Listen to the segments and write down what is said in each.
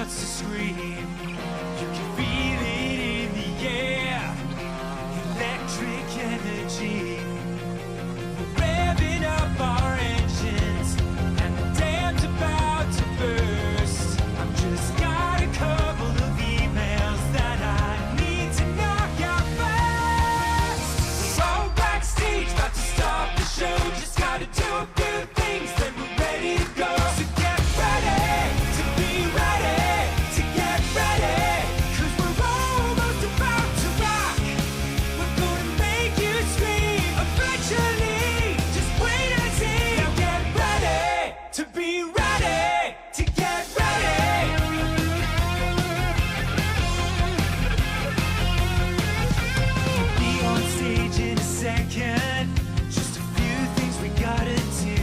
wants to scream. You can feel it in the air. Electric energy. We're revving up our engines, and the dam's about to burst. I've just got a couple of emails that I need to knock out fast. We're all backstage, about to start the show. Just gotta do a few things, then we're ready to go. So get ready to be ready, to get ready, 'cause we're almost about to rock. We're gonna make you scream eventually. Just wait and see. Now get ready to be ready, to get ready. We'll be on stage in a second. Just a few things we gotta do.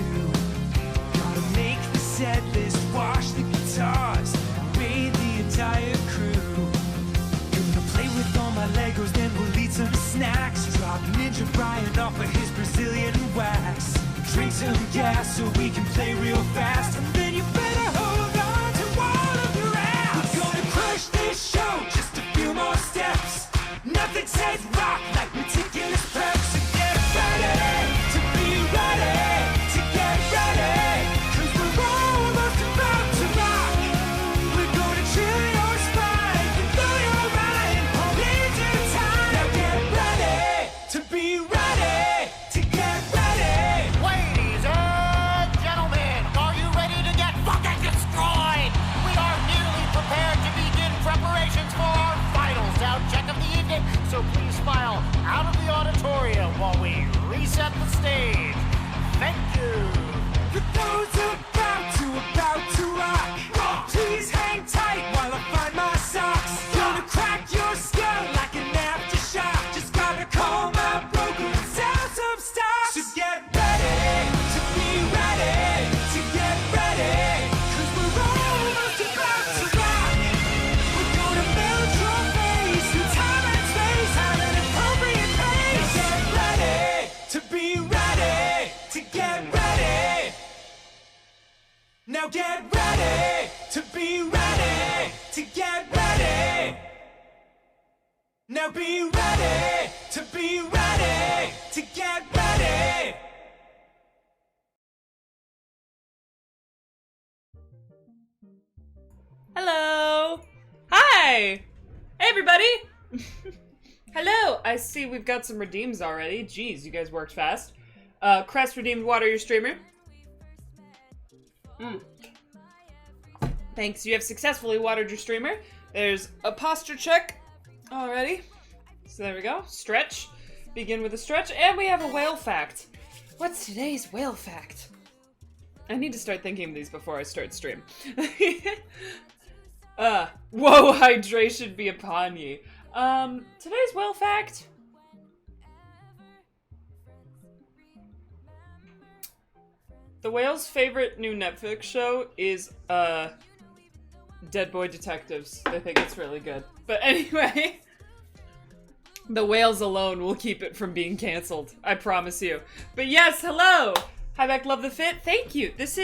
Gotta make the set list, wash the guitars, bathe the entire crew. Gonna play with all my Legos, then we'll eat some snacks. Drop Ninja Brian off of his Brazilian wax. Drink some gas so we can play real fast. And then you better hold on to all of your ass. We're gonna crush this show, just a few more steps. Nothing says rock like meticulous prep. So get ready to be ready, to get ready, 'cause we're almost about to rock. We're gonna chill your spine and blow your mind all into time. Now get ready to be ready, to get ready. Ladies and gentlemen, are you ready to get fucking destroyed? We are nearly prepared to begin preparations for our final sound check of the evening, so please file out of the auditorium while we reset the stage. Thank you. For those about to rock, please hang tight while I find my socks. Gonna crack your skull like an aftershock. Just gotta call my broker and sell some stock. So get ready to be ready, to get ready, 'cause we're almost about to rock. We're gonna melt your face through time and space at an appropriate pace. Now get ready to be ready, to get ready. Now get ready to be ready, to get ready. Now be ready to be ready, to get ready. Hello! Hi! Hey everybody! Hello! I see we've got some redeems already. Jeez, you guys worked fast. Crest redeemed water your streamer. Thanks, you have successfully watered your streamer. There's a posture check already. So there we go. Stretch. Begin with a stretch. And we have a whale fact. What's today's whale fact? I need to start thinking of these before I start stream. Whoa, hydration be upon ye. Today's whale fact. The whale's favorite new Netflix show is, Dead Boy Detectives. They think it's really good. But anyway, the whales alone will keep it from being canceled. I promise you. But yes, hello! Hi back, love the fit. Thank you. This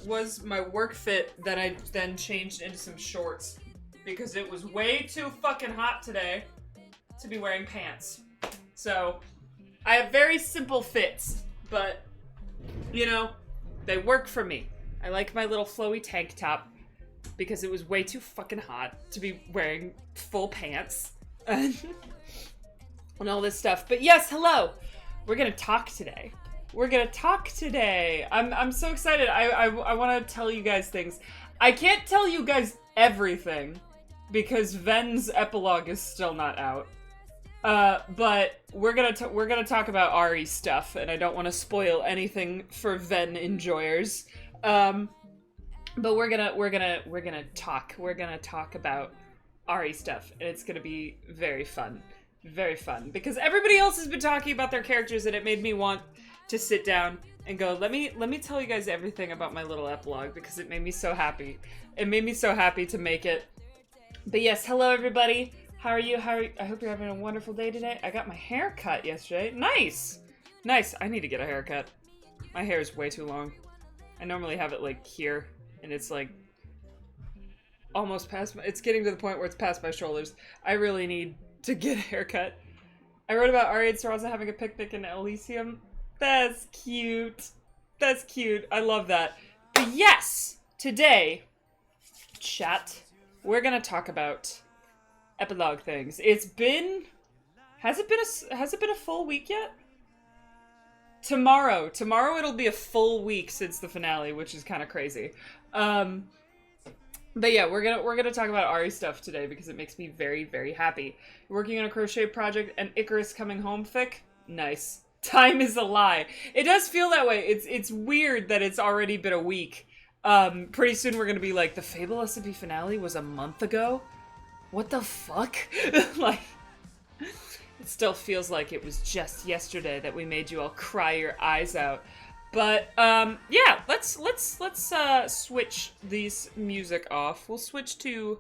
was my work fit that I then changed into some shorts because it was way too fucking hot today to be wearing pants. So, I have very simple fits, but, you know, they work for me. I like my little flowy tank top because it was way too fucking hot to be wearing full pants and all this stuff. But yes, hello! We're gonna talk today. We're gonna talk today. I'm so excited. I want to tell you guys things. I can't tell you guys everything because Ven's epilogue is still not out. But we're gonna talk about Ari stuff, and I don't want to spoil anything for Ven enjoyers. But we're gonna talk about Ari stuff, and it's gonna be very fun, because everybody else has been talking about their characters, and it made me want to sit down and go, let me tell you guys everything about my little epilogue, because it made me so happy. It made me so happy to make it. But yes, hello everybody. How are you? I hope you're having a wonderful day today. I got my hair cut yesterday. Nice! Nice. I need to get a haircut. My hair is way too long. I normally have it like here, and it's like almost past it's getting to the point where it's past my shoulders. I really need to get a haircut. I wrote about Ari and Saraza having a picnic in Elysium. That's cute. That's cute. I love that. But yes, today, chat, we're gonna talk about epilogue things. It's been... Has it been a full week yet? Tomorrow it'll be a full week since the finale, which is kind of crazy. But yeah, we're gonna talk about Ari stuff today because it makes me very, very happy. Working on a crochet project and Icarus coming home fic? Nice. Time is a lie. It does feel that way. It's weird that it's already been a week. Pretty soon we're gonna be like, the Fable SMP finale was a month ago? What the fuck? Like, it still feels like it was just yesterday that we made you all cry your eyes out. But, yeah, let's switch these music off. We'll switch to,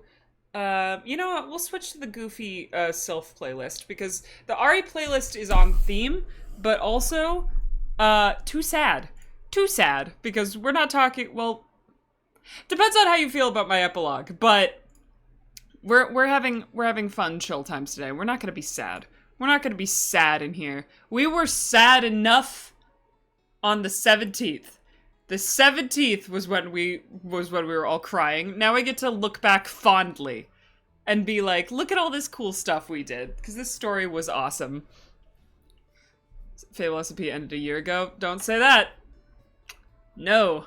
you know what, we'll switch to the goofy, Sylph playlist, because the Ari playlist is on theme, but also, too sad. Too sad, because we're not talking, well, depends on how you feel about my epilogue, but we're having fun chill times today. We're not gonna be sad. We're not gonna be sad in here. We were sad enough on the 17th. The 17th was when we were all crying. Now I get to look back fondly and be like, look at all this cool stuff we did, because this story was awesome. Fable SMP ended a year ago. Don't say that. No.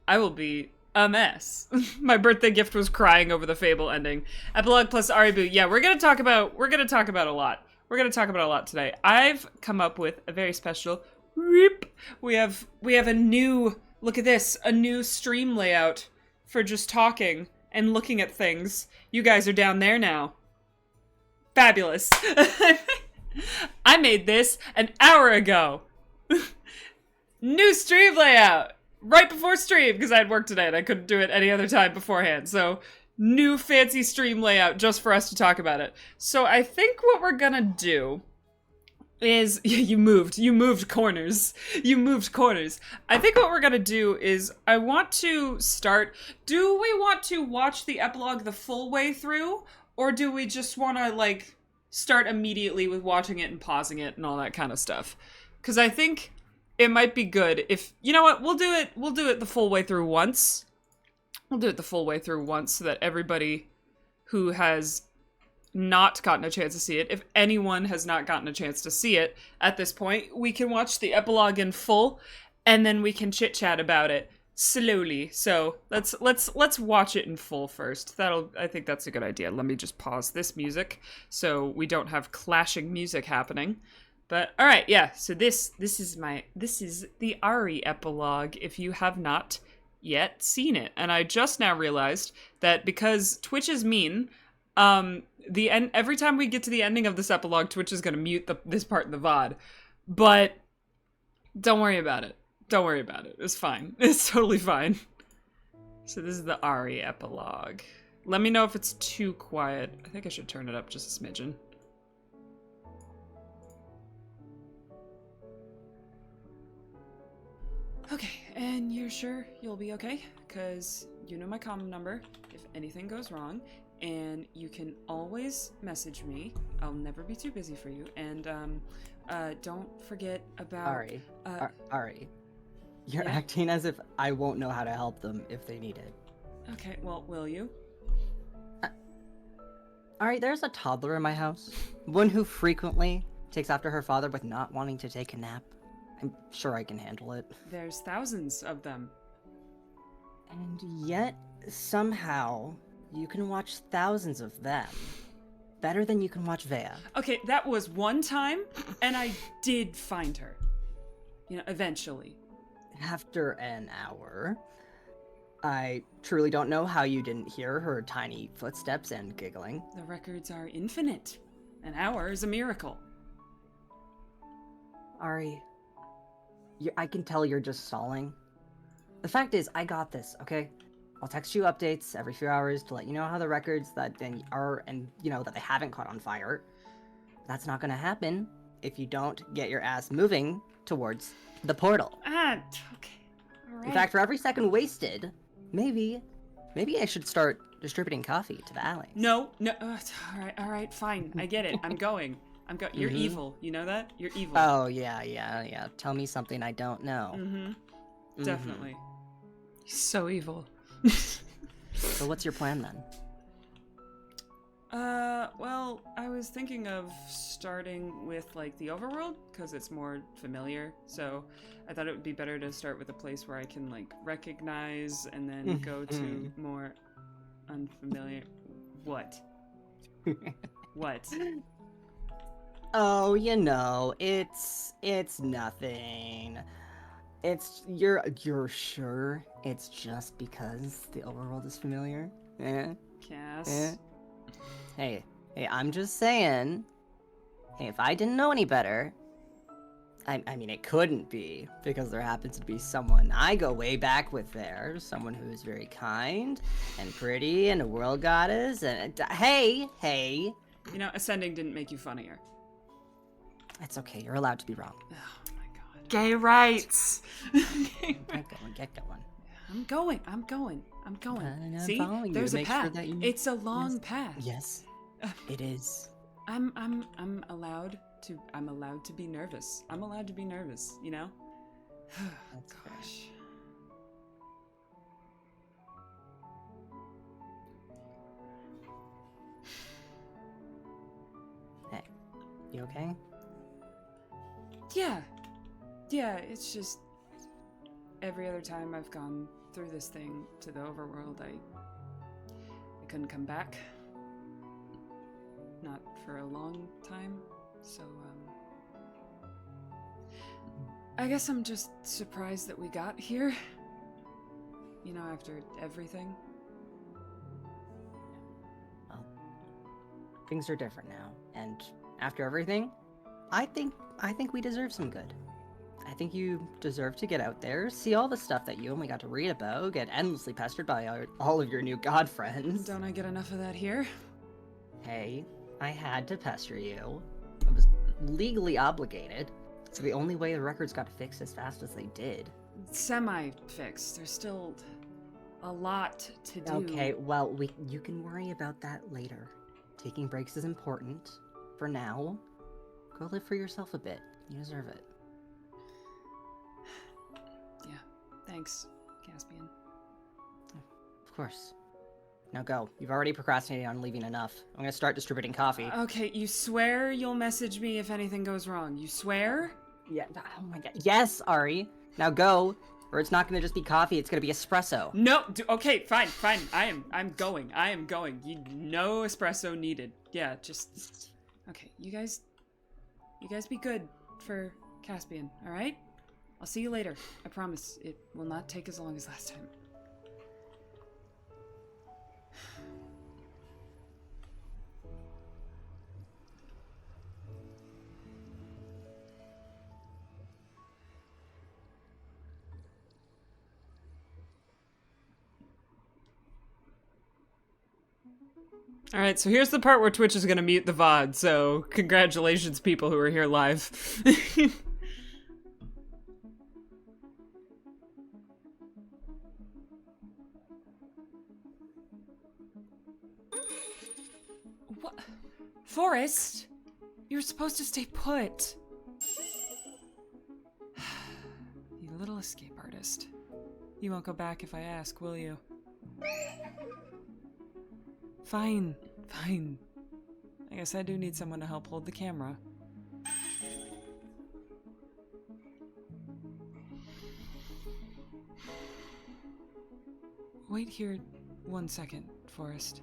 I will be a mess. My birthday gift was crying over the Fable ending. Epilogue plus Aribu. Yeah, we're gonna talk about a lot. We're gonna talk about a lot today. I've come up with a very special we have a new, look at this, a new stream layout for just talking and looking at things. You guys are down there now. Fabulous. I made this an hour ago. New stream layout. Right before stream, because I had work today and I couldn't do it any other time beforehand. So, new fancy stream layout just for us to talk about it. So I think what we're gonna do is, you moved corners. You moved corners. I think what we're gonna do is, I want to start, do we want to watch the epilogue the full way through? Or do we just want to, like, start immediately with watching it and pausing it and all that kind of stuff? Because I think it might be good if, you know what, we'll do it the full way through once. We'll do it the full way through once so that everybody who has not gotten a chance to see it, if anyone has not gotten a chance to see it at this point, we can watch the epilogue in full, and then we can chit-chat about it slowly. So let's watch it in full first. I think that's a good idea. Let me just pause this music so we don't have clashing music happening. But all right, yeah. So this is the Ari epilogue. If you have not yet seen it, and I just now realized that because Twitch is mean, every time we get to the ending of this epilogue, Twitch is going to mute this part in the VOD. But don't worry about it. Don't worry about it. It's fine. It's totally fine. So this is the Ari epilogue. Let me know if it's too quiet. I think I should turn it up just a smidgen. Okay, and you're sure you'll be okay? Because you know my comm number if anything goes wrong. And you can always message me. I'll never be too busy for you. And don't forget about Ari. Ari. You're acting as if I won't know how to help them if they need it. Okay, well, will you? Ari, there's a toddler in my house. One who frequently takes after her father with not wanting to take a nap. I'm sure I can handle it. There's thousands of them. And yet, somehow, you can watch thousands of them. Better than you can watch Vea. Okay, that was one time, and I did find her. You know, eventually. After an hour. I truly don't know how you didn't hear her tiny footsteps and giggling. The records are infinite. An hour is a miracle. Ari, I can tell you're just stalling. The fact is, I got this, okay? I'll text you updates every few hours to let you know how the records that then are, and you know, that they haven't caught on fire. That's not gonna happen if you don't get your ass moving towards the portal. Okay. All right. In fact, for every second wasted, maybe I should start distributing coffee to the alleys. No, no. All right, fine. I get it. I'm going. You're evil. You know that? You're evil. Oh, yeah. Tell me something I don't know. Definitely. He's so evil. So what's your plan then? Well, I was thinking of starting with, like, the overworld, because it's more familiar, so I thought it would be better to start with a place where I can, like, recognize and then go to more unfamiliar... What? What? Oh, you know, it's nothing. You're sure it's just because the overworld is familiar? Cass? Hey, I'm just saying. Hey, if I didn't know any better, I mean, it couldn't be, because there happens to be someone I go way back with there, someone who is very kind and pretty and a world goddess, and hey! You know, ascending didn't make you funnier. It's okay, you're allowed to be wrong. Oh my god. Gay rights! Get going. I'm going. I'm See? following you There's to a make path. sure that you... It's a long path. Yes, it is. I'm allowed to be nervous. I'm allowed to be nervous, you know? That's fair. Gosh. Hey, you okay? Yeah, it's just every other time I've gone through this thing to the overworld, I couldn't come back. Not for a long time, so, I guess I'm just surprised that we got here. You know, after everything. Well, things are different now, and after everything, I think we deserve some good. I think you deserve to get out there, see all the stuff that you only got to read about, get endlessly pestered by all of your new god friends. Don't I get enough of that here? Hey, I had to pester you. I was legally obligated. It's the only way the records got fixed as fast as they did. Semi-fixed. There's still a lot to do. Okay, well, you can worry about that later. Taking breaks is important. For now, go live for yourself a bit. You deserve it. Yeah, thanks, Caspian. Of course. Now go. You've already procrastinated on leaving enough. I'm gonna start distributing coffee. Okay, you swear you'll message me if anything goes wrong. You swear? Yeah, oh my god. Yes, Ari. Now go, or it's not gonna just be coffee, it's gonna be espresso. No, okay, fine. I'm going. No espresso needed. Yeah, just, okay, you guys be good for Caspian, all right? I'll see you later. I promise. It will not take as long as last time. Alright, so here's the part where Twitch is gonna mute the VOD, so congratulations people who are here live. What? Forrest? You're supposed to stay put. You little escape artist. You won't go back if I ask, will you? Fine. I guess I do need someone to help hold the camera. Wait here 1 second, Forrest.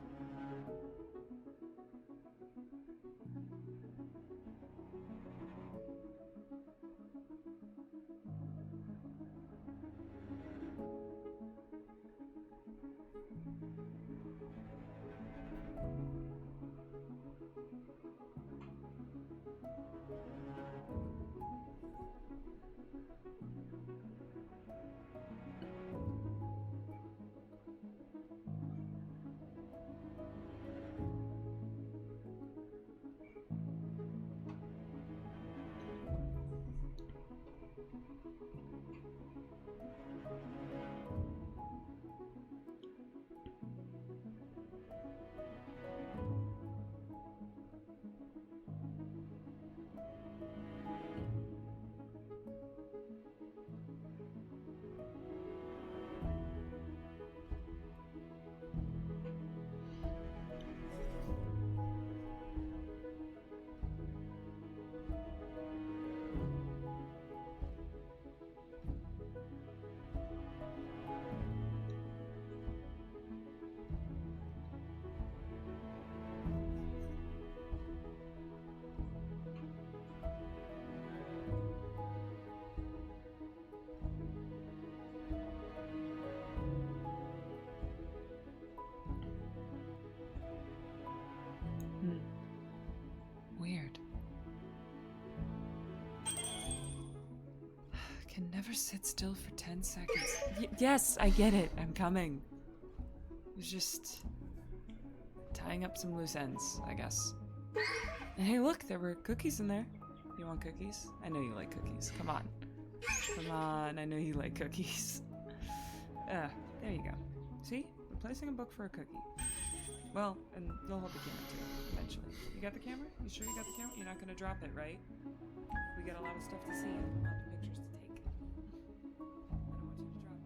Never sit still for 10 seconds. Yes, I get it. I'm coming. It was just tying up some loose ends, I guess. And hey, look, there were cookies in there. You want cookies? I know you like cookies. Come on. Come on, I know you like cookies. There you go. See? Replacing a book for a cookie. Well, and you'll hold the camera too, eventually. You got the camera? You sure you got the camera? You're not gonna drop it, right? We got a lot of stuff to see and a lot of pictures to take. I don't want you to drop it.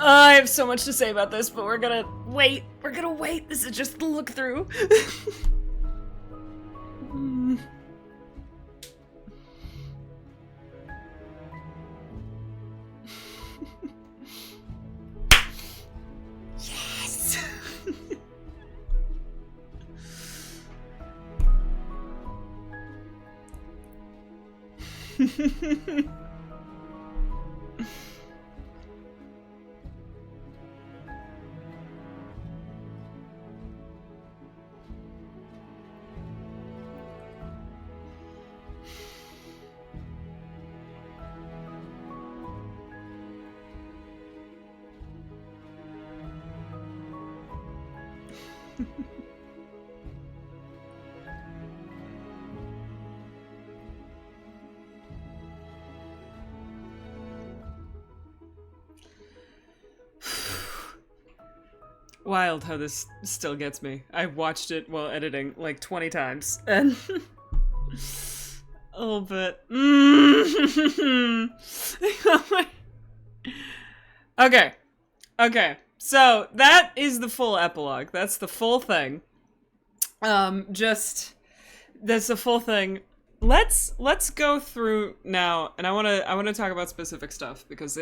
I have so much to say about this, but we're gonna wait. We're gonna wait. This is just the look through. Yes! Wild how this still gets me. I watched it while editing like 20 times and a little bit. Okay. So that is the full epilogue. That's the full thing. That's the full thing. Let's go through now, and I wanna talk about specific stuff because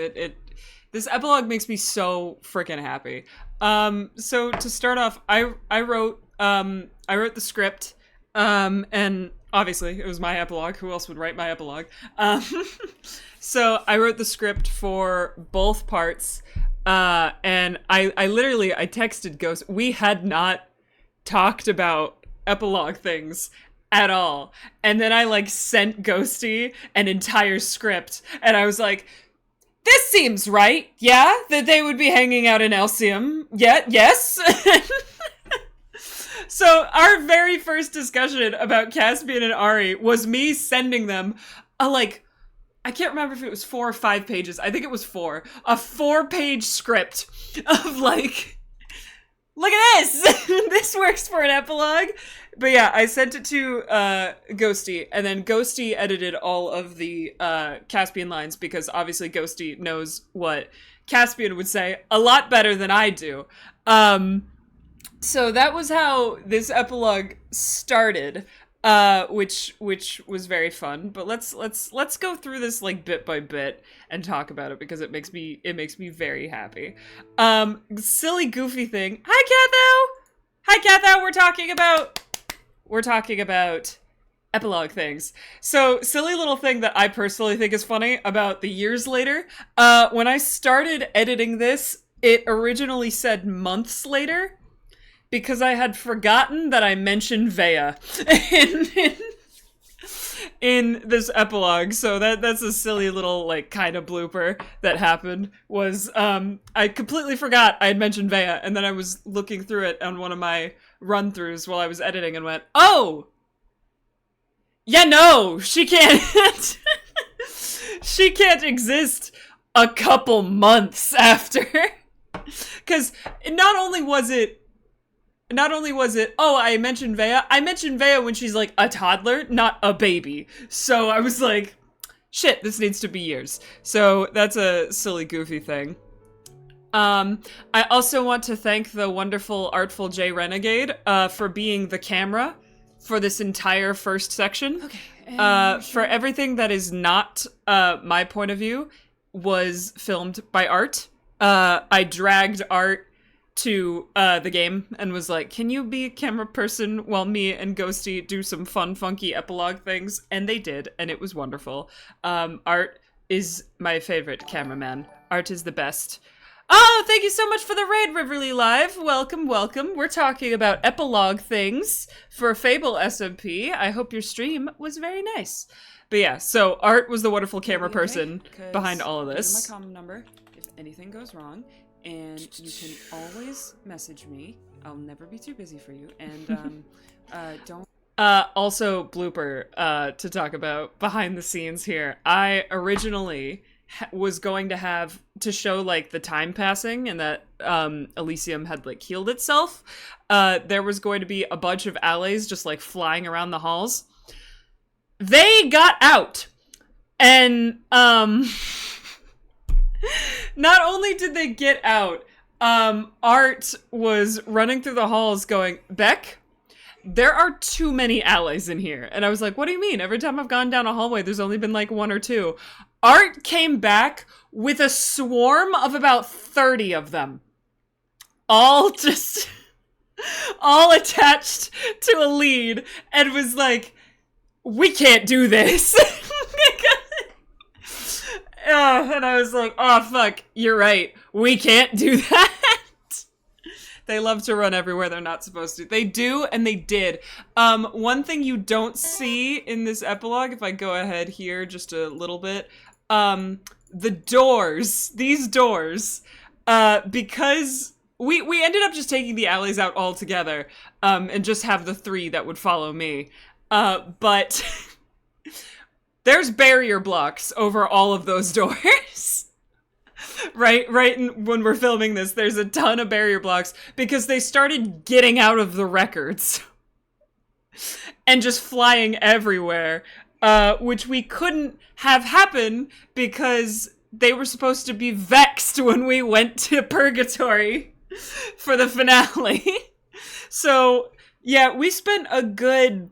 this epilogue makes me so freaking happy. So to start off, I wrote the script, and obviously it was my epilogue. Who else would write my epilogue? So I wrote the script for both parts, and I texted Ghost. We had not talked about epilogue things at all, and then I like sent Ghosty an entire script, and I was like, this seems right, yeah? That they would be hanging out in Elysium. Yeah, yes? So our very first discussion about Caspian and Ari was me sending them I can't remember if it was 4 or 5 pages. I think it was 4. A 4-page script of like, look at this! This works for an epilogue. But yeah, I sent it to Ghosty, and then Ghosty edited all of the Caspian lines because obviously Ghosty knows what Caspian would say a lot better than I do. So that was how this epilogue started, which was very fun. But let's go through this like bit by bit and talk about it because it makes me very happy. Silly goofy thing. Hi Catho. We're talking about epilogue things. So, silly little thing that I personally think is funny about the years later. When I started editing this, it originally said months later because I had forgotten that I mentioned Vea in this epilogue. So that's a silly little like kind of blooper that happened was I completely forgot I had mentioned Vea, and then I was looking through it on one of my run-throughs while I was editing and went, oh! Yeah, no! She can't... she can't exist a couple months after. Because not only was it, oh, I mentioned Vea when she's like a toddler, not a baby. So I was like, shit, this needs to be years. So that's a silly, goofy thing. I also want to thank the wonderful, artful J Renegade, for being the camera for this entire first section. Okay. For everything that is not, my point of view was filmed by Art. I dragged Art to, the game and was like, can you be a camera person while me and Ghosty do some fun, funky epilogue things? And they did, and it was wonderful. Art is my favorite cameraman. Art is the best. Oh, thank you so much for the raid, Riverly Live. Welcome, welcome. We're talking about epilogue things for Fable SMP. I hope your stream was very nice. But yeah, so Art was the wonderful camera person behind all of this. Here's my comm number if anything goes wrong, and you can always message me. I'll never be too busy for you, and don't. Also, blooper to talk about behind the scenes here. I originally was going to have to show like the time passing and that Elysium had like healed itself. There was going to be a bunch of allays just like flying around the halls. They got out, and not only did they get out, Art was running through the halls going, Beck, there are too many allays in here. And I was like, what do you mean? Every time I've gone down a hallway, there's only been like 1 or 2. Art came back with a swarm of about 30 of them. All attached to a lead, and was like, we can't do this. And I was like, oh fuck, you're right. We can't do that. They love to run everywhere they're not supposed to. They do, and they did. One thing you don't see in this epilogue, if I go ahead here just a little bit, the doors, these doors, because we ended up just taking the alleys out altogether, and just have the 3 that would follow me. But there's barrier blocks over all of those doors. Right when we're filming this, there's a ton of barrier blocks because they started getting out of the records and just flying everywhere, which we couldn't have happen because they were supposed to be vexed when we went to Purgatory for the finale. So, yeah, we spent a good,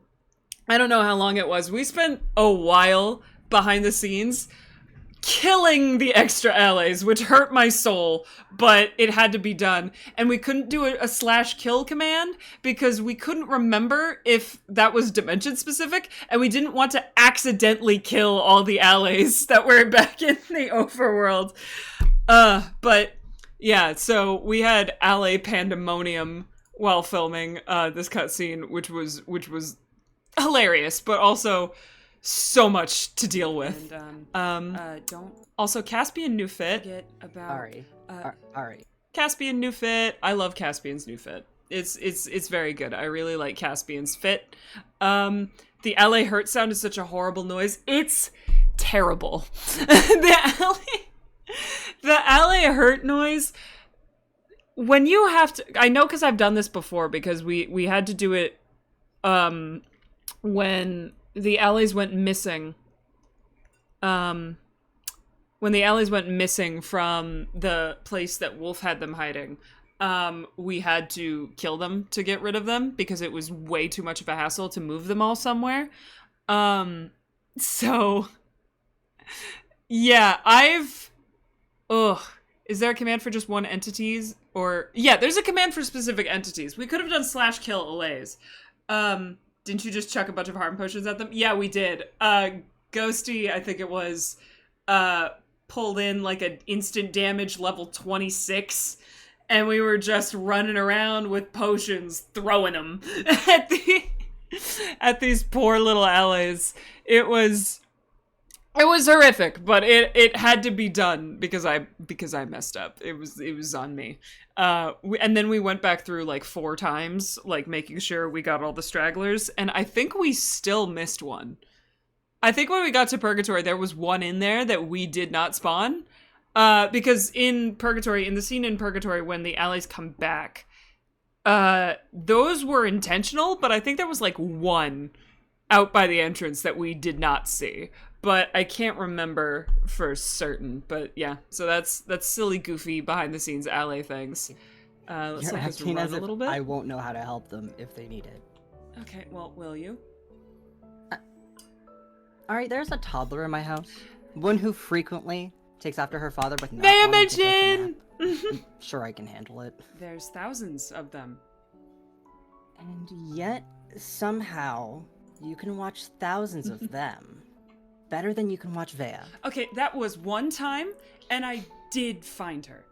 I don't know how long it was, we spent a while behind the scenes killing the extra allays, which hurt my soul, but it had to be done. And we couldn't do a /kill command because we couldn't remember if that was dimension specific, and we didn't want to accidentally kill all the allays that were back in the overworld. But yeah, so we had allay pandemonium while filming this cutscene, which was hilarious, but also so much to deal with. And don't also, Caspian new fit. forget about Ari. Caspian new fit. I love Caspian's new fit. It's very good. I really like Caspian's fit. The LA hurt sound is such a horrible noise. It's terrible. The LA hurt noise, when you have to, I know because I've done this before because we had to do it when the allays went missing. When the allays went missing from the place that Wolf had them hiding, we had to kill them to get rid of them because it was way too much of a hassle to move them all somewhere. So yeah, is there a command for just one entities? Or, yeah, there's a command for specific entities. We could have done /kill allays. Didn't you just chuck a bunch of harm potions at them? Yeah, we did. Ghosty, I think it was, pulled in like an instant damage level 26, and we were just running around with potions, throwing them at these poor little allays. It was horrific, but it had to be done because I messed up. It was on me. And then we went back through like 4 times, like making sure we got all the stragglers, and I think we still missed one. I think when we got to Purgatory, there was one in there that we did not spawn, because in the scene in Purgatory, when the allays come back, those were intentional, but I think there was like one out by the entrance that we did not see. But I can't remember for certain. But yeah, so that's silly, goofy, behind the scenes alley things. Let's You're let this acting run as a if little bit. I won't know how to help them if they need it. Okay, well, will you? Alright, there's a toddler in my house. One who frequently takes after her father, but not May wanting to take a mention! nap. I'm sure I can handle it. There's thousands of them. And yet, somehow, you can watch thousands of them. Better than you can watch Vea. Okay, that was one time, and I did find her.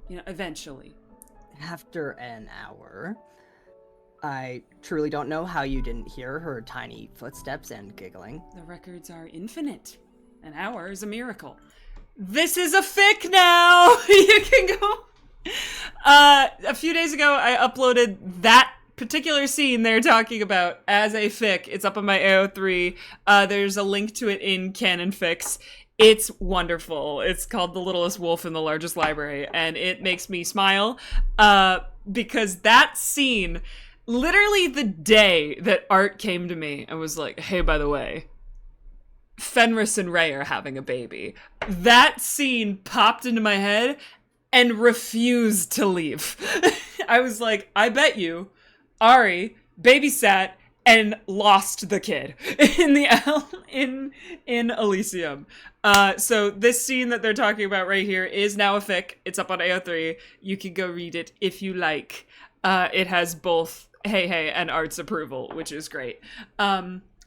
eventually. After an hour, I truly don't know how you didn't hear her tiny footsteps and giggling. The records are infinite. An hour is a miracle. This is a fic now! You can go... a few days ago, I uploaded that particular scene they're talking about as a fic. It's up on my AO3. There's a link to it in Canon Fics. It's wonderful. It's called The Littlest Wolf in the Largest Library, and it makes me smile because that scene, literally the day that Art came to me and was like, hey, by the way, Fenris and Ray are having a baby. That scene popped into my head and refused to leave. I was like, I bet you Ari babysat and lost the kid in Elysium. So this scene that they're talking about right here is now a fic. It's up on AO3. You can go read it if you like. It has both Hey and Art's approval, which is great.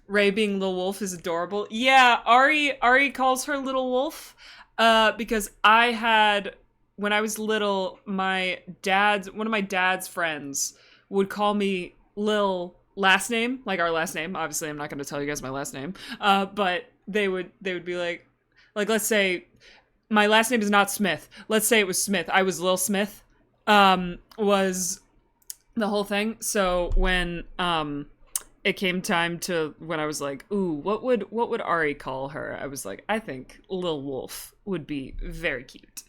Ray being Little Wolf is adorable. Yeah, Ari calls her Little Wolf because I had, when I was little, one of my dad's friends would call me Lil last name, like our last name. Obviously, I'm not going to tell you guys my last name, but they would be like let's say my last name is not Smith. Let's say it was Smith. I was Lil Smith. Was the whole thing. So when it came time to when I was like, ooh, what would Ari call her? I was like, I think Lil Wolf would be very cute.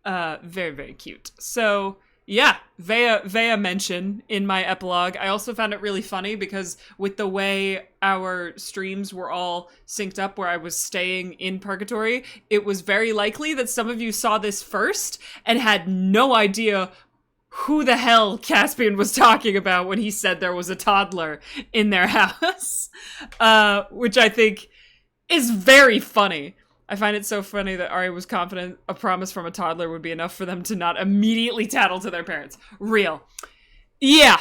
Very, very cute. So yeah, Vea mention in my epilogue. I also found it really funny because with the way our streams were all synced up where I was staying in Purgatory, it was very likely that some of you saw this first and had no idea who the hell Caspian was talking about when he said there was a toddler in their house, which I think is very funny. I find it so funny that Ari was confident a promise from a toddler would be enough for them to not immediately tattle to their parents. Real. Yeah.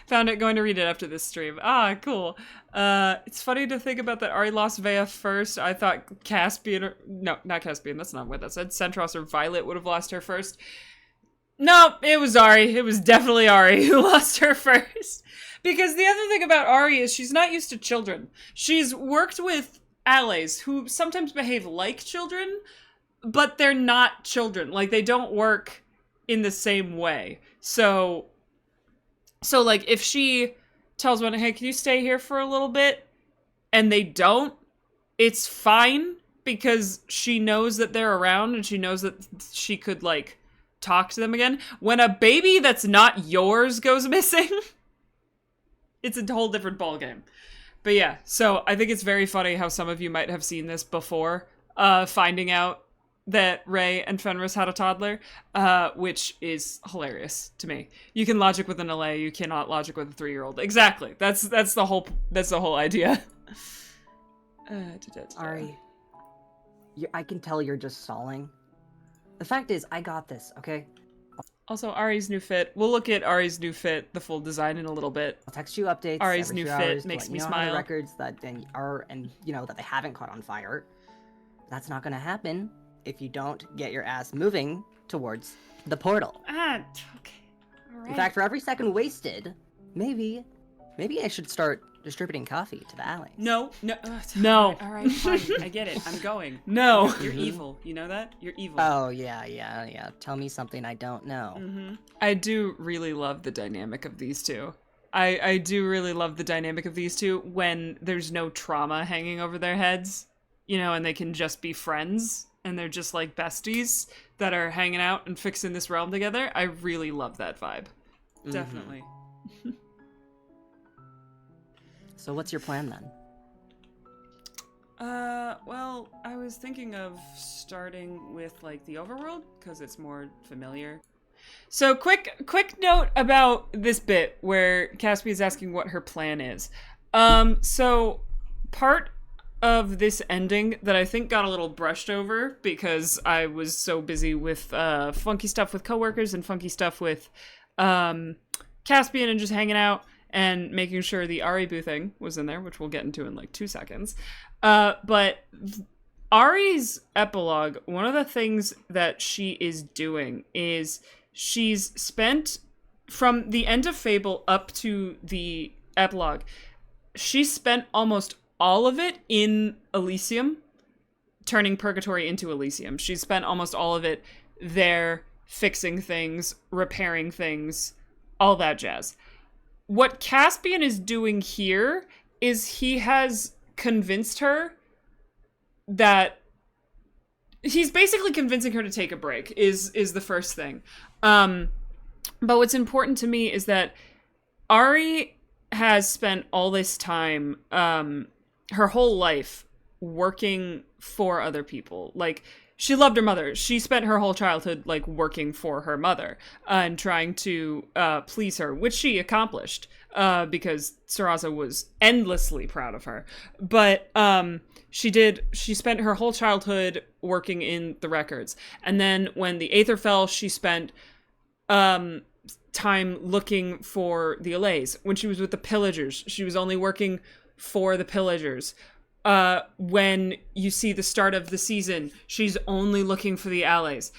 Found it going to read it after this stream. Ah, cool. It's funny to think about that Ari lost Vea first. I thought Caspian, no, not Caspian, that's not what that said. Centros or Violet would have lost her first. No, it was Ari. It was definitely Ari who lost her first. Because the other thing about Ari is she's not used to children. She's worked with allies who sometimes behave like children, but they're not children. Like, they don't work in the same way. So like, if she tells one, hey, can you stay here for a little bit? And they don't, it's fine because she knows that they're around and she knows that she could, like, talk to them again. When a baby that's not yours goes missing, it's a whole different ballgame. But yeah, so I think it's very funny how some of you might have seen this before, finding out that Ray and Fenris had a toddler, which is hilarious to me. You can logic with an LA, you cannot logic with a 3-year-old. Exactly. That's the whole idea. Ari, I can tell you're just stalling. The fact is, I got this, okay? Also, Ari's new fit. We'll look at Ari's new fit, the full design, in a little bit. I'll text you updates. Ari's every new few fit hours to makes let me you know smile. how the records that that they haven't caught on fire. That's not gonna happen if you don't get your ass moving towards the portal. Okay. All right. In fact, for every second wasted, maybe I should start distributing coffee to the alleys. No. No. All right, fine. I get it. I'm going. No. You're evil. You know that? You're evil. Oh, yeah. Tell me something I don't know. Mm-hmm. I do really love the dynamic of these two. I do really love the dynamic of these two when there's no trauma hanging over their heads, and they can just be friends and they're just like besties that are hanging out and fixing this realm together. I really love that vibe. Definitely. So what's your plan then? Well, I was thinking of starting with, like, the overworld, because it's more familiar. So quick note about this bit where Caspi is asking what her plan is. So part of this ending that I think got a little brushed over because I was so busy with funky stuff with coworkers and funky stuff with Caspian and just hanging out and making sure the Aribu thing was in there, which we'll get into in like 2 seconds. But Ari's epilogue, one of the things that she is doing is she's spent, from the end of Fable up to the epilogue, she spent almost all of it in Elysium, turning Purgatory into Elysium. She spent almost all of it there, fixing things, repairing things, all that jazz. What Caspian is doing here is he has convinced her that he's basically convincing her to take a break is the first thing. But what's important to me is that Ari has spent all this time, her whole life, working for other people. Like, she loved her mother. She spent her whole childhood, like, working for her mother and trying to please her, which she accomplished because Sarasa was endlessly proud of her. But she spent her whole childhood working in the records. And then when the Aether fell, she spent time looking for the Allays. When she was with the Pillagers, she was only working for the Pillagers. When you see the start of the season, she's only looking for the Allays.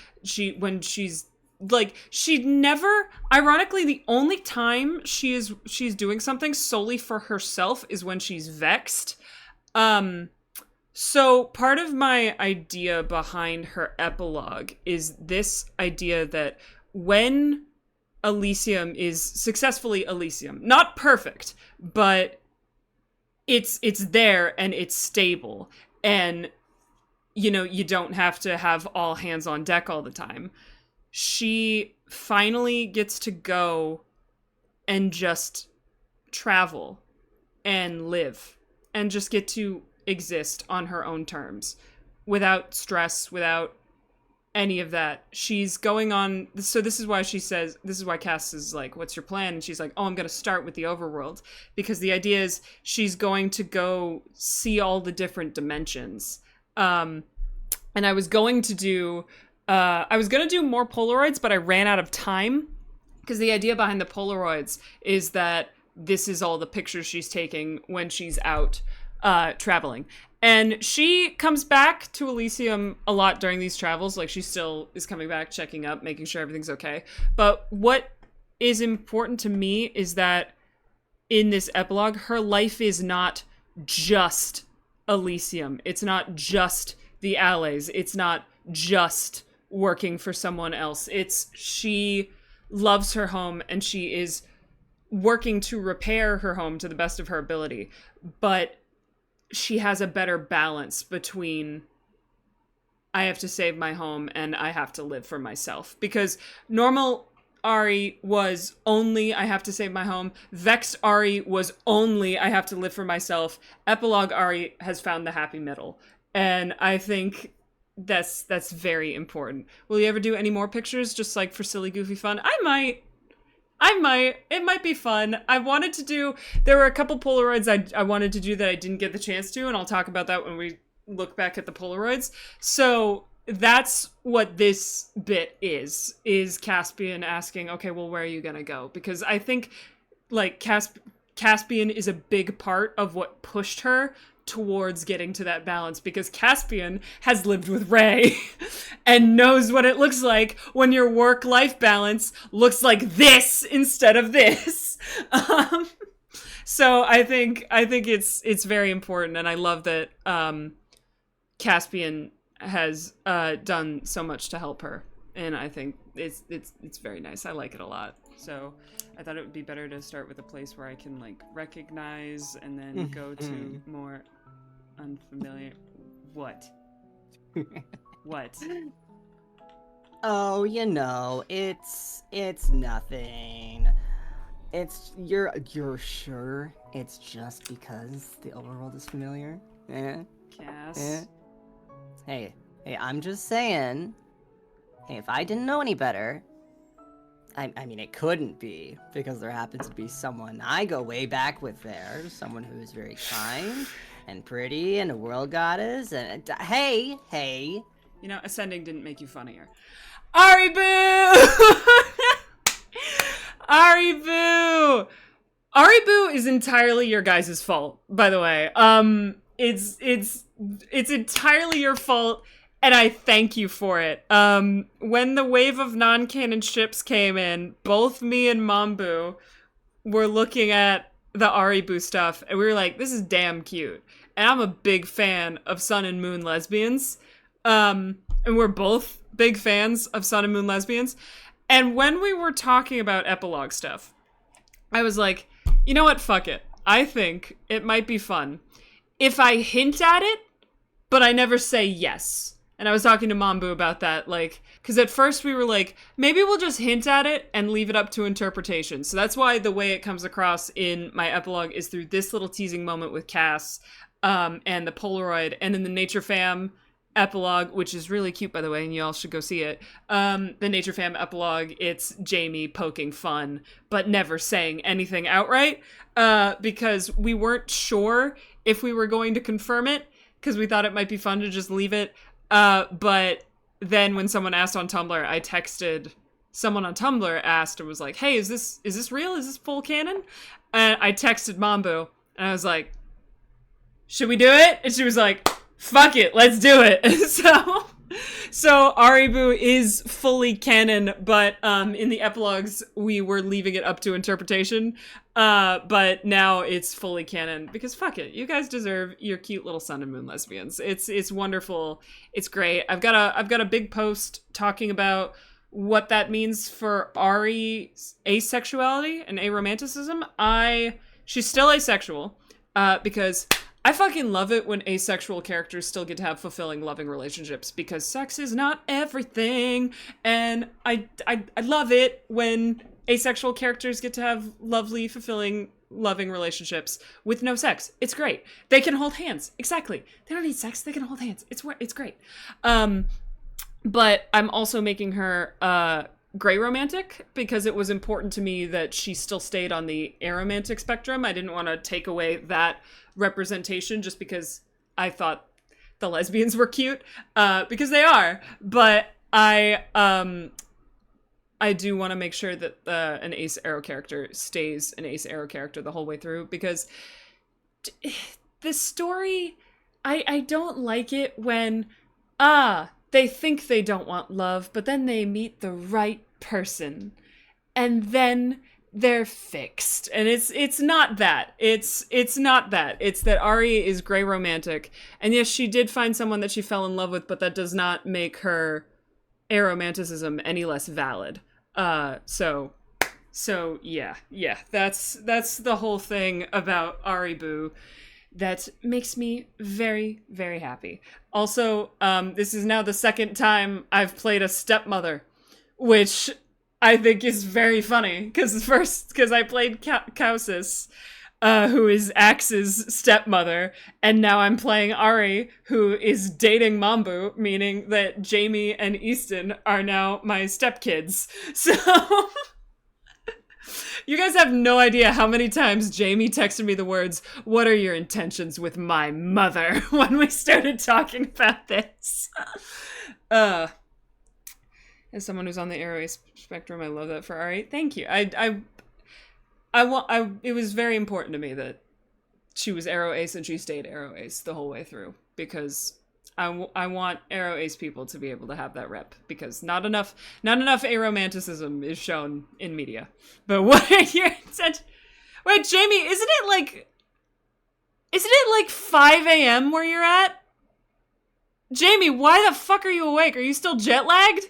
Ironically, the only time she's doing something solely for herself is when she's vexed. So part of my idea behind her epilogue is this idea that when Elysium is successfully Elysium, not perfect, but it's there and it's stable, and you don't have to have all hands on deck all the time. She finally gets to go and just travel and live and just get to exist on her own terms without stress, without any of that. She's going on. So this is why Cass is like, what's your plan? And she's like, oh, I'm going to start with the overworld, because the idea is she's going to go see all the different dimensions. And I was going to do more Polaroids, but I ran out of time, because the idea behind the Polaroids is that this is all the pictures she's taking when she's out traveling. And she comes back to Elysium a lot during these travels. Like, she still is coming back, checking up, making sure everything's okay. But what is important to me is that in this epilogue, her life is not just Elysium. It's not just the Allays. It's not just working for someone else. She loves her home, and she is working to repair her home to the best of her ability. But she has a better balance between, I have to save my home and I have to live for myself. Because normal Ari was only, I have to save my home. Vexed Ari was only, I have to live for myself. Epilogue Ari has found the happy middle. And I think that's very important. Will you ever do any more pictures just like for silly, goofy fun? I might. It might be fun. There were a couple Polaroids I wanted to do that I didn't get the chance to, and I'll talk about that when we look back at the Polaroids. So that's what this bit is Caspian asking, okay, well, where are you gonna go? Because I think, like, Caspian is a big part of what pushed her towards getting to that balance, because Caspian has lived with Ray and knows what it looks like when your work-life balance looks like this instead of this. So I think it's very important, and I love that Caspian has done so much to help her, and I think it's very nice. I like it a lot. So I thought it would be better to start with a place where I can, like, recognize and then go to more unfamiliar. What? What? Oh, it's nothing. You're sure it's just because the overworld is familiar? Cass? Hey, I'm just saying. Hey, if I didn't know any better, I mean, it couldn't be, because there happens to be someone I go way back with there, someone who is very kind and pretty and a world goddess, and hey! Ascending didn't make you funnier. Ari Boo! Ari Boo! Ari Boo is entirely your guys' fault, by the way. it's entirely your fault, and I thank you for it. When the wave of non-canon ships came in, both me and Mambu were looking at the Aribu stuff, and we were like, this is damn cute. And I'm a big fan of Sun and Moon lesbians. And we're both big fans of Sun and Moon lesbians. And when we were talking about epilogue stuff, I was like, you know what? Fuck it. I think it might be fun if I hint at it, but I never say yes. And I was talking to Mambu about that, like, because at first we were like, maybe we'll just hint at it and leave it up to interpretation. So that's why the way it comes across in my epilogue is through this little teasing moment with Cass, and the Polaroid, and then the Nature Fam epilogue, which is really cute, by the way, and you all should go see it. The Nature Fam epilogue, it's Jamie poking fun, but never saying anything outright, because we weren't sure if we were going to confirm it, because we thought it might be fun to just leave it. But then when someone asked on Tumblr, I texted someone on Tumblr, asked and was like, hey, is this real? Is this full canon? And I texted Mambu, and I was like, should we do it? And she was like, fuck it, let's do it. So Aribu is fully canon, but in the epilogues we were leaving it up to interpretation. But now it's fully canon because fuck it, you guys deserve your cute little Sun and Moon lesbians. It's wonderful. It's great. I've got a big post talking about what that means for Ari's asexuality and aromanticism. She's still asexual, because I fucking love it when asexual characters still get to have fulfilling, loving relationships, because sex is not everything, and I love it when asexual characters get to have lovely, fulfilling, loving relationships with no sex. It's great. They can hold hands. Exactly. They don't need sex. They can hold hands. It's great. But I'm also making her gray romantic because it was important to me that she still stayed on the aromantic spectrum. I didn't want to take away that representation just because I thought the lesbians were cute, because they are, but I do want to make sure that an ace arrow character stays an ace arrow character the whole way through, because the story, I don't like it when they think they don't want love, but then they meet the right person and then they're fixed. And it's not that. It's not that. It's that Ari is gray romantic. And yes, she did find someone that she fell in love with, but that does not make her aromanticism any less valid. So yeah. That's the whole thing about Aribu that makes me very, very happy. Also, this is now the second time I've played a stepmother, which I think is very funny, because I played Kausis, who is Axe's stepmother, and now I'm playing Ari, who is dating Mambu, meaning that Jamie and Easton are now my stepkids. So you guys have no idea how many times Jamie texted me the words, "What are your intentions with my mother?" when we started talking about this. As someone who's on the arrow ace spectrum, I love that for Ari. Thank you. It was very important to me that she was arrow ace and she stayed arrow ace the whole way through, because I want arrow ace people to be able to have that rep, because not enough aromanticism is shown in media. But what are your intentions? Wait, Jamie, isn't it like 5 a.m. where you're at? Jamie, why the fuck are you awake? Are you still jet lagged?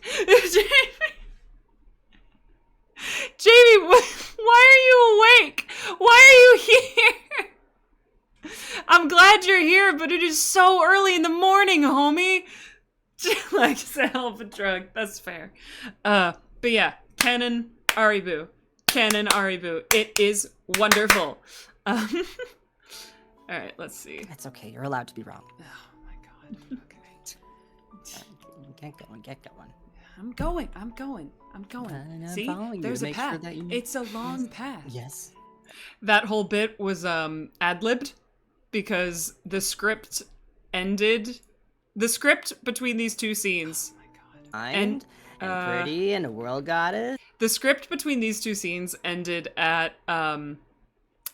Jamie, why are you awake? Why are you here? I'm glad you're here, but it is so early in the morning, homie. Like, it's a hell of a drug. That's fair. But yeah, canon Aribu. Canon Aribu. It is wonderful. Alright, let's see. It's okay. You're allowed to be wrong. Oh my god. Okay. Get going. I'm going. See? There's a path. Sure It's a long path. Yes. That whole bit was ad-libbed because the script ended. The script between these two scenes. Oh my god. And pretty and a world goddess. The script between these two scenes ended at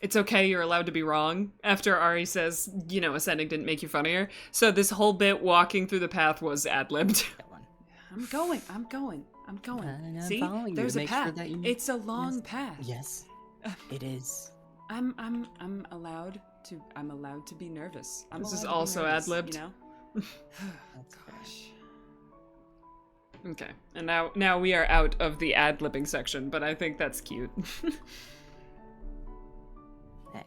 it's okay, you're allowed to be wrong, after Ari says, you know, ascending didn't make you funnier. So this whole bit walking through the path was ad-libbed. That one. I'm going. And I'm See, following you to there's a make sure path. that you- It's a long path. Yes, it is. I'm allowed to be nervous. This is allowed to be also nervous, ad-libbed. you know? That's fair. Okay, and now we are out of the ad-libbing section, but I think that's cute. Hey,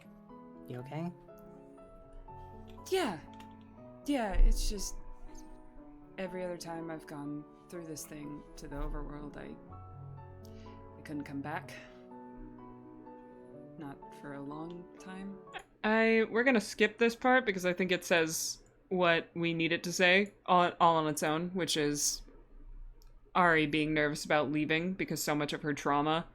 you okay? Yeah, it's just every other time I've gone through this thing to the overworld, I couldn't come back. Not for a long time. We're gonna skip this part because I think it says what we need it to say all on its own, which is Ari being nervous about leaving because so much of her trauma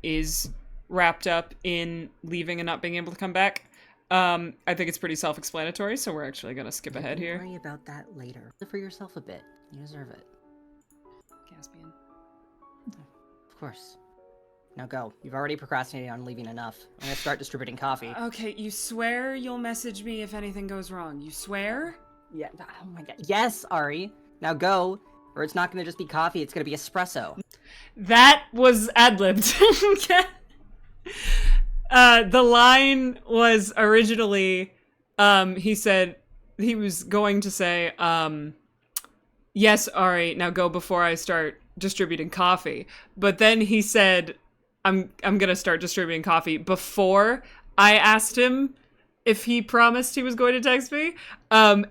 is wrapped up in leaving and not being able to come back. I think it's pretty self-explanatory, so we're actually gonna skip ahead Don't here. worry about that later. Live for yourself a bit. You deserve it. Caspian. Of course. Now go. You've already procrastinated on leaving enough. I'm gonna start distributing coffee. Okay, you swear you'll message me if anything goes wrong. You swear? Yeah. Oh my god. Yes, Ari. Now go, or it's not gonna just be coffee. It's gonna be espresso. That was ad-libbed. The line was originally, he said, he was going to say, yes, Ari, now go before I start distributing coffee. But then he said, I'm gonna start distributing coffee before I asked him if he promised he was going to text me. And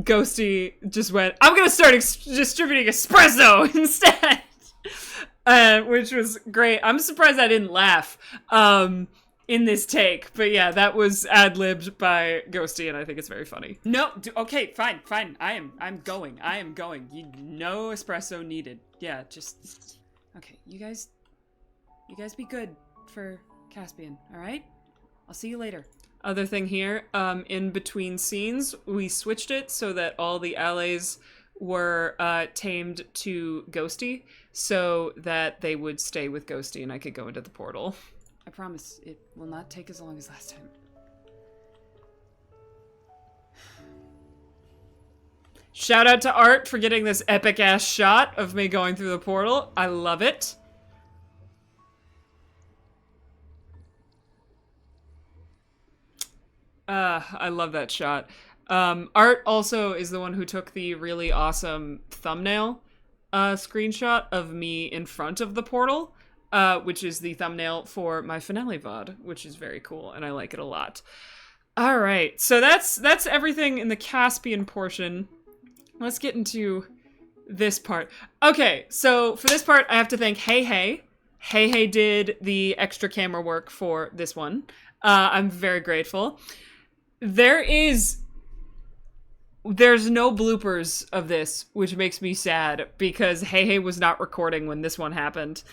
Ghosty just went, I'm gonna start distributing espresso instead. Which was great. I'm surprised I didn't laugh in this take. But yeah, that was ad-libbed by Ghosty, and I think it's very funny. No, okay, fine. I'm going. No espresso needed. Yeah, just... Okay, you guys be good for Caspian, alright? I'll see you later. Other thing here, in between scenes, we switched it so that all the allies were tamed to Ghosty, so that they would stay with Ghosty and I could go into the portal. I promise, it will not take as long as last time. Shout out to Art for getting this epic-ass shot of me going through the portal. I love it. I love that shot. Art also is the one who took the really awesome thumbnail screenshot of me in front of the portal, which is the thumbnail for my finale VOD, which is very cool, and I like it a lot. All right, so that's everything in the Caspian portion. Let's get into this part. Okay, so for this part, I have to thank Hey Hey. Hey Hey did the extra camera work for this one. I'm very grateful. There's no bloopers of this, which makes me sad, because Hey Hey was not recording when this one happened.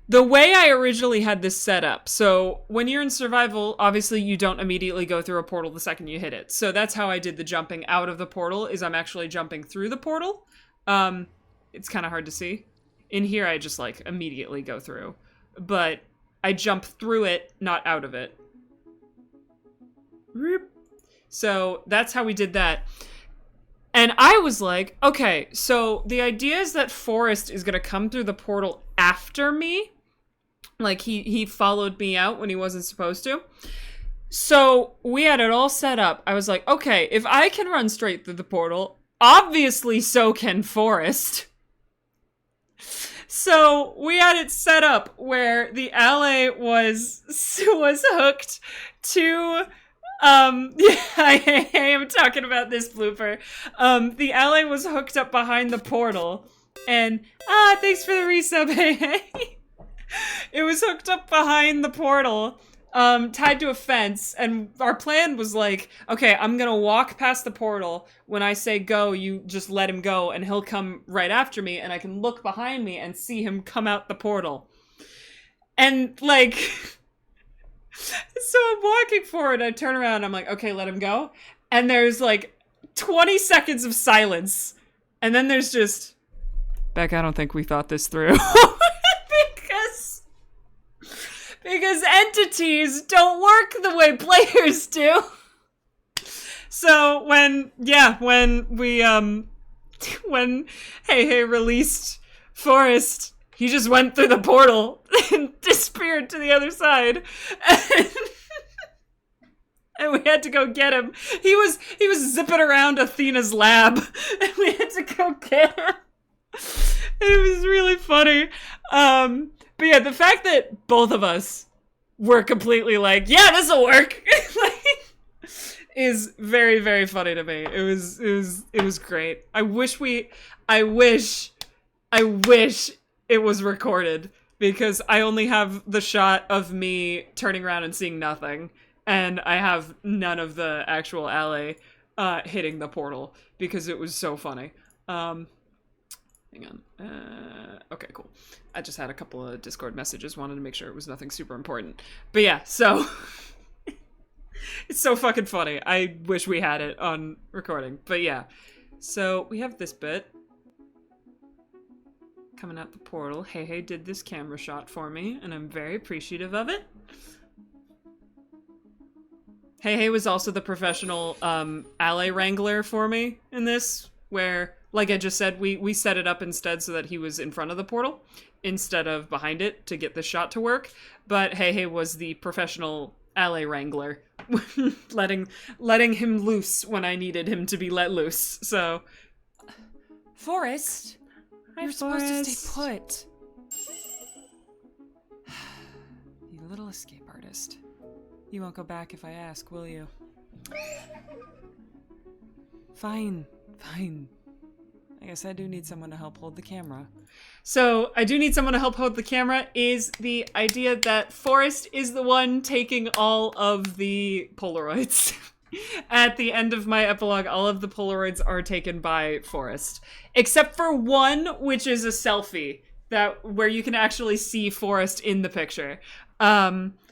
The way I originally had this set up, so when you're in survival, obviously you don't immediately go through a portal the second you hit it. So that's how I did the jumping out of the portal, is I'm actually jumping through the portal. It's kind of hard to see. In here, I just, like, immediately go through. But I jump through it, not out of it. So that's how we did that. And I was like, okay, so the idea is that Forrest is going to come through the portal after me. Like, he followed me out when he wasn't supposed to. So we had it all set up. I was like, okay, if I can run straight through the portal, obviously so can Forrest. So we had it set up where the ally was hooked to... I'm talking about this blooper. The ally was hooked up behind the portal, and, thanks for the resub, hey. It was hooked up behind the portal, tied to a fence, and our plan was like, okay, I'm gonna walk past the portal. When I say go, you just let him go, and he'll come right after me, and I can look behind me and see him come out the portal. And, like... So I'm walking forward, I turn around, I'm like, okay, let him go. And there's like 20 seconds of silence. And then there's just, Beck, I don't think we thought this through. because entities don't work the way players do. So when Hey released Forrest, he just went through the portal and disappeared to the other side. And we had to go get him. He was zipping around Athena's lab, and we had to go get him. It was really funny. But yeah, the fact that both of us were completely like, yeah, this'll work, is very, very funny to me. It was great. I wish it was recorded, because I only have the shot of me turning around and seeing nothing, and I have none of the actual alley hitting the portal, because it was so funny. Hang on. Okay, cool. I just had a couple of Discord messages, wanted to make sure it was nothing super important. But yeah, so it's so fucking funny. I wish we had it on recording. But yeah, so we have this bit coming out the portal. Hey did this camera shot for me, and I'm very appreciative of it. Hey was also the professional alley wrangler for me in this, where, like I just said, we set it up instead so that he was in front of the portal instead of behind it to get the shot to work. But Hey was the professional alley wrangler, letting him loose when I needed him to be let loose. So, Forrest, you're supposed to stay put. You little escape artist. You won't go back if I ask, will you? Fine. I guess I do need someone to help hold the camera. So, I do need someone to help hold the camera is the idea that Forrest is the one taking all of the Polaroids. At the end of my epilogue, all of the Polaroids are taken by Forrest. Except for one, which is a selfie, where you can actually see Forrest in the picture.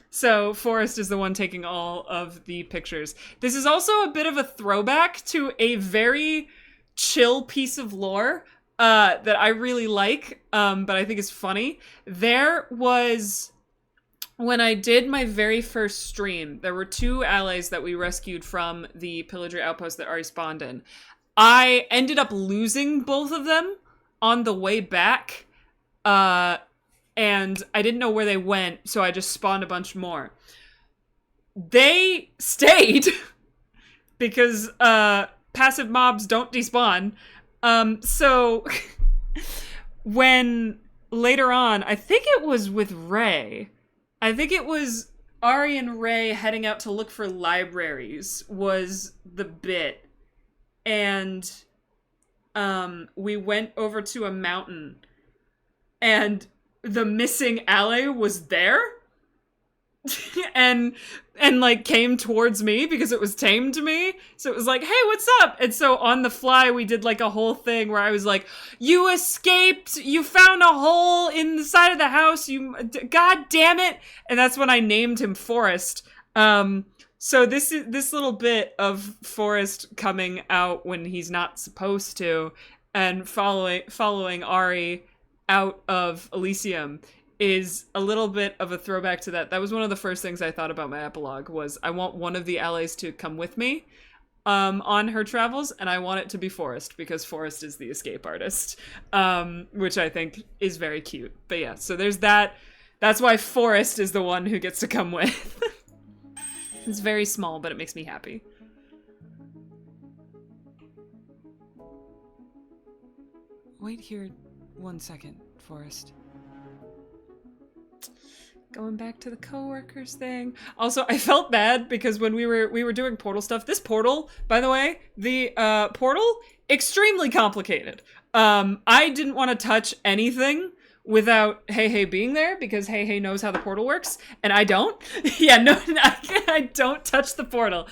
So Forrest is the one taking all of the pictures. This is also a bit of a throwback to a very chill piece of lore that I really like, but I think is funny. There was, when I did my very first stream, there were 2 allies that we rescued from the pillagery outpost that Ari spawned in. I ended up losing both of them on the way back, and I didn't know where they went, so I just spawned a bunch more. They stayed, because passive mobs don't despawn. So when later on, I think it was with Ray, I think it was Ari and Ray heading out to look for libraries was the bit. And we went over to a mountain, and the missing alley was there. and like came towards me because it was tamed to me. So it was like, hey, what's up? And so on the fly, we did like a whole thing where I was like, you escaped, you found a hole in the side of the house, god damn it. And that's when I named him Forrest. So this little bit of Forrest coming out when he's not supposed to, and following Ari out of Elysium is a little bit of a throwback to that. That was one of the first things I thought about my epilogue, was I want one of the allies to come with me on her travels, and I want it to be Forrest, because Forrest is the escape artist, which I think is very cute. But yeah, so there's that. That's why Forrest is the one who gets to come with. It's very small, but it makes me happy. Wait here 1 second, Forrest. Going back to the coworkers thing. Also, I felt bad because when we were doing portal stuff, this portal, by the way, the portal, extremely complicated. I didn't want to touch anything without Hey being there, because Hey knows how the portal works, and I don't. Yeah, no, I don't touch the portal.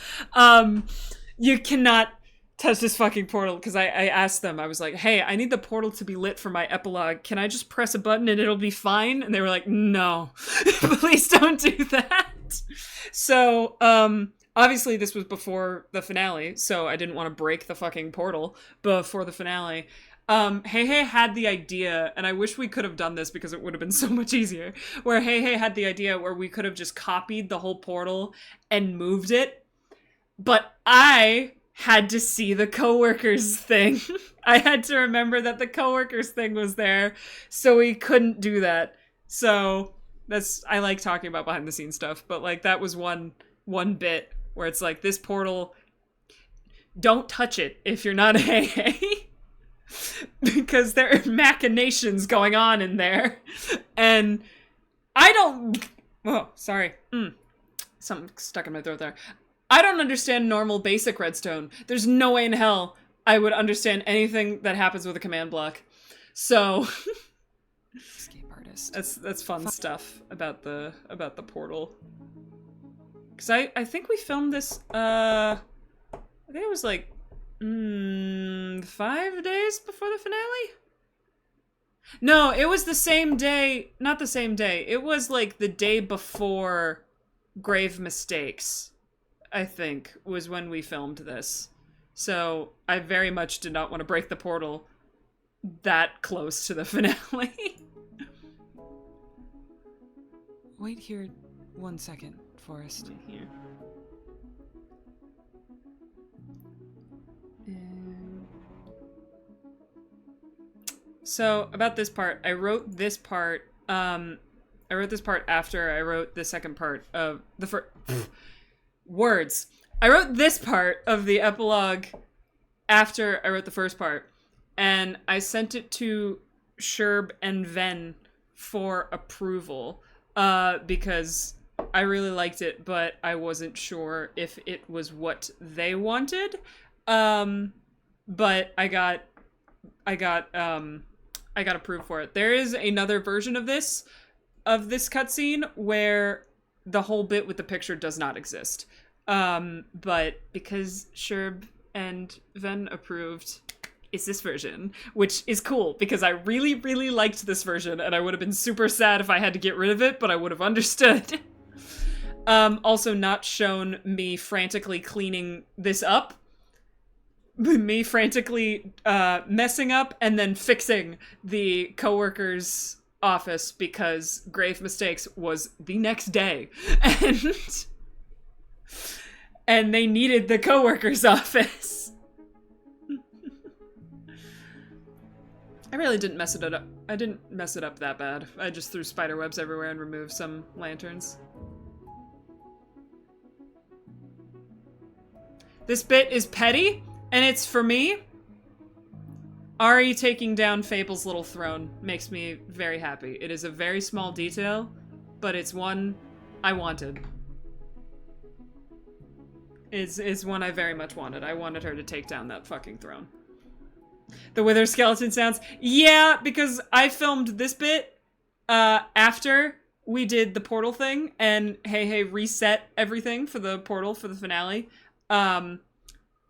You cannot touch this fucking portal, because I asked them, I was like, hey, I need the portal to be lit for my epilogue. Can I just press a button and it'll be fine? And they were like, no, please don't do that. So, obviously this was before the finale, so I didn't want to break the fucking portal before the finale. Hey Hey had the idea, and I wish we could have done this because it would have been so much easier, where Hey Hey had the idea where we could have just copied the whole portal and moved it, but I had to see the coworkers thing. I had to remember that the coworkers thing was there, so we couldn't do that. So I like talking about behind the scenes stuff, but like that was one bit where it's like, this portal, don't touch it if you're not a Hey Hey. Because there are machinations going on in there. And I don't... Oh, sorry. Something stuck in my throat there. I don't understand normal basic redstone. There's no way in hell I would understand anything that happens with a command block. So... Escape artist. That's fun stuff about the portal. Because I think we filmed this... I think it was like... 5 days before the finale? No, it was the same day. Not the same day. It was like the day before Grave Mistakes, I think, was when we filmed this. So I very much did not want to break the portal that close to the finale. Wait here 1 second, Forrest. Here. So about this part, I wrote this part after I wrote the second part of the first words. I wrote this part of the epilogue after I wrote the first part, and I sent it to Sherb and Ven for approval because I really liked it, but I wasn't sure if it was what they wanted. But I got approved for it. There is another version of this cutscene where the whole bit with the picture does not exist. But because Sherb and Ven approved, it's this version, which is cool because I really, really liked this version, and I would have been super sad if I had to get rid of it, but I would have understood. Also not shown me frantically cleaning this up. Me frantically messing up and then fixing the coworker's office because Grave Mistakes was the next day. And they needed the coworker's office. I really didn't mess it up. I didn't mess it up that bad. I just threw spider webs everywhere and removed some lanterns. This bit is petty. And it's for me. Ari taking down Fable's little throne makes me very happy. It is a very small detail, but it's one I wanted. It's one I very much wanted. I wanted her to take down that fucking throne. The wither skeleton sounds. Yeah, because I filmed this bit after we did the portal thing, and Hey Hey reset everything for the portal for the finale.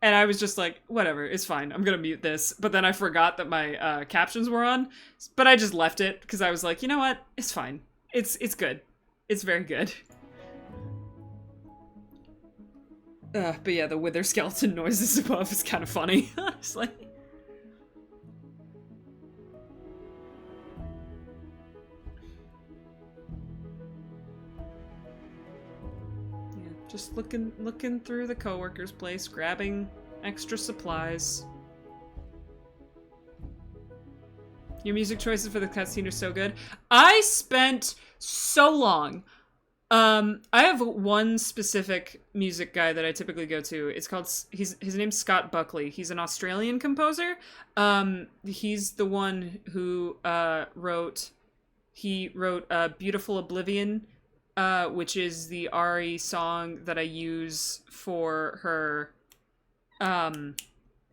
And I was just like, whatever, it's fine. I'm gonna mute this. But then I forgot that my captions were on. But I just left it because I was like, you know what? It's fine. It's good. It's very good. But yeah, the wither skeleton noises above is kind of funny, honestly. Just looking through the coworker's place, grabbing extra supplies. Your music choices for the cutscene are so good. I spent so long. I have one specific music guy that I typically go to. It's called, his name's Scott Buckley. He's an Australian composer. He's the one who wrote Beautiful Oblivion, which is the Ari song that I use for her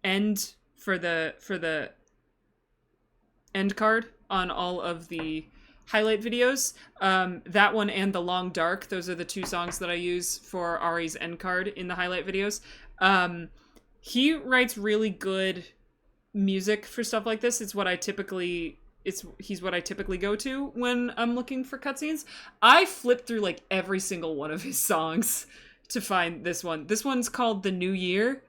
end for the end card on all of the highlight videos. That one and The Long Dark, those are the two songs that I use for Ari's end card in the highlight videos. He writes really good music for stuff like this. He's what I typically go to when I'm looking for cutscenes. I flipped through like every single one of his songs to find this one. This one's called The New Year.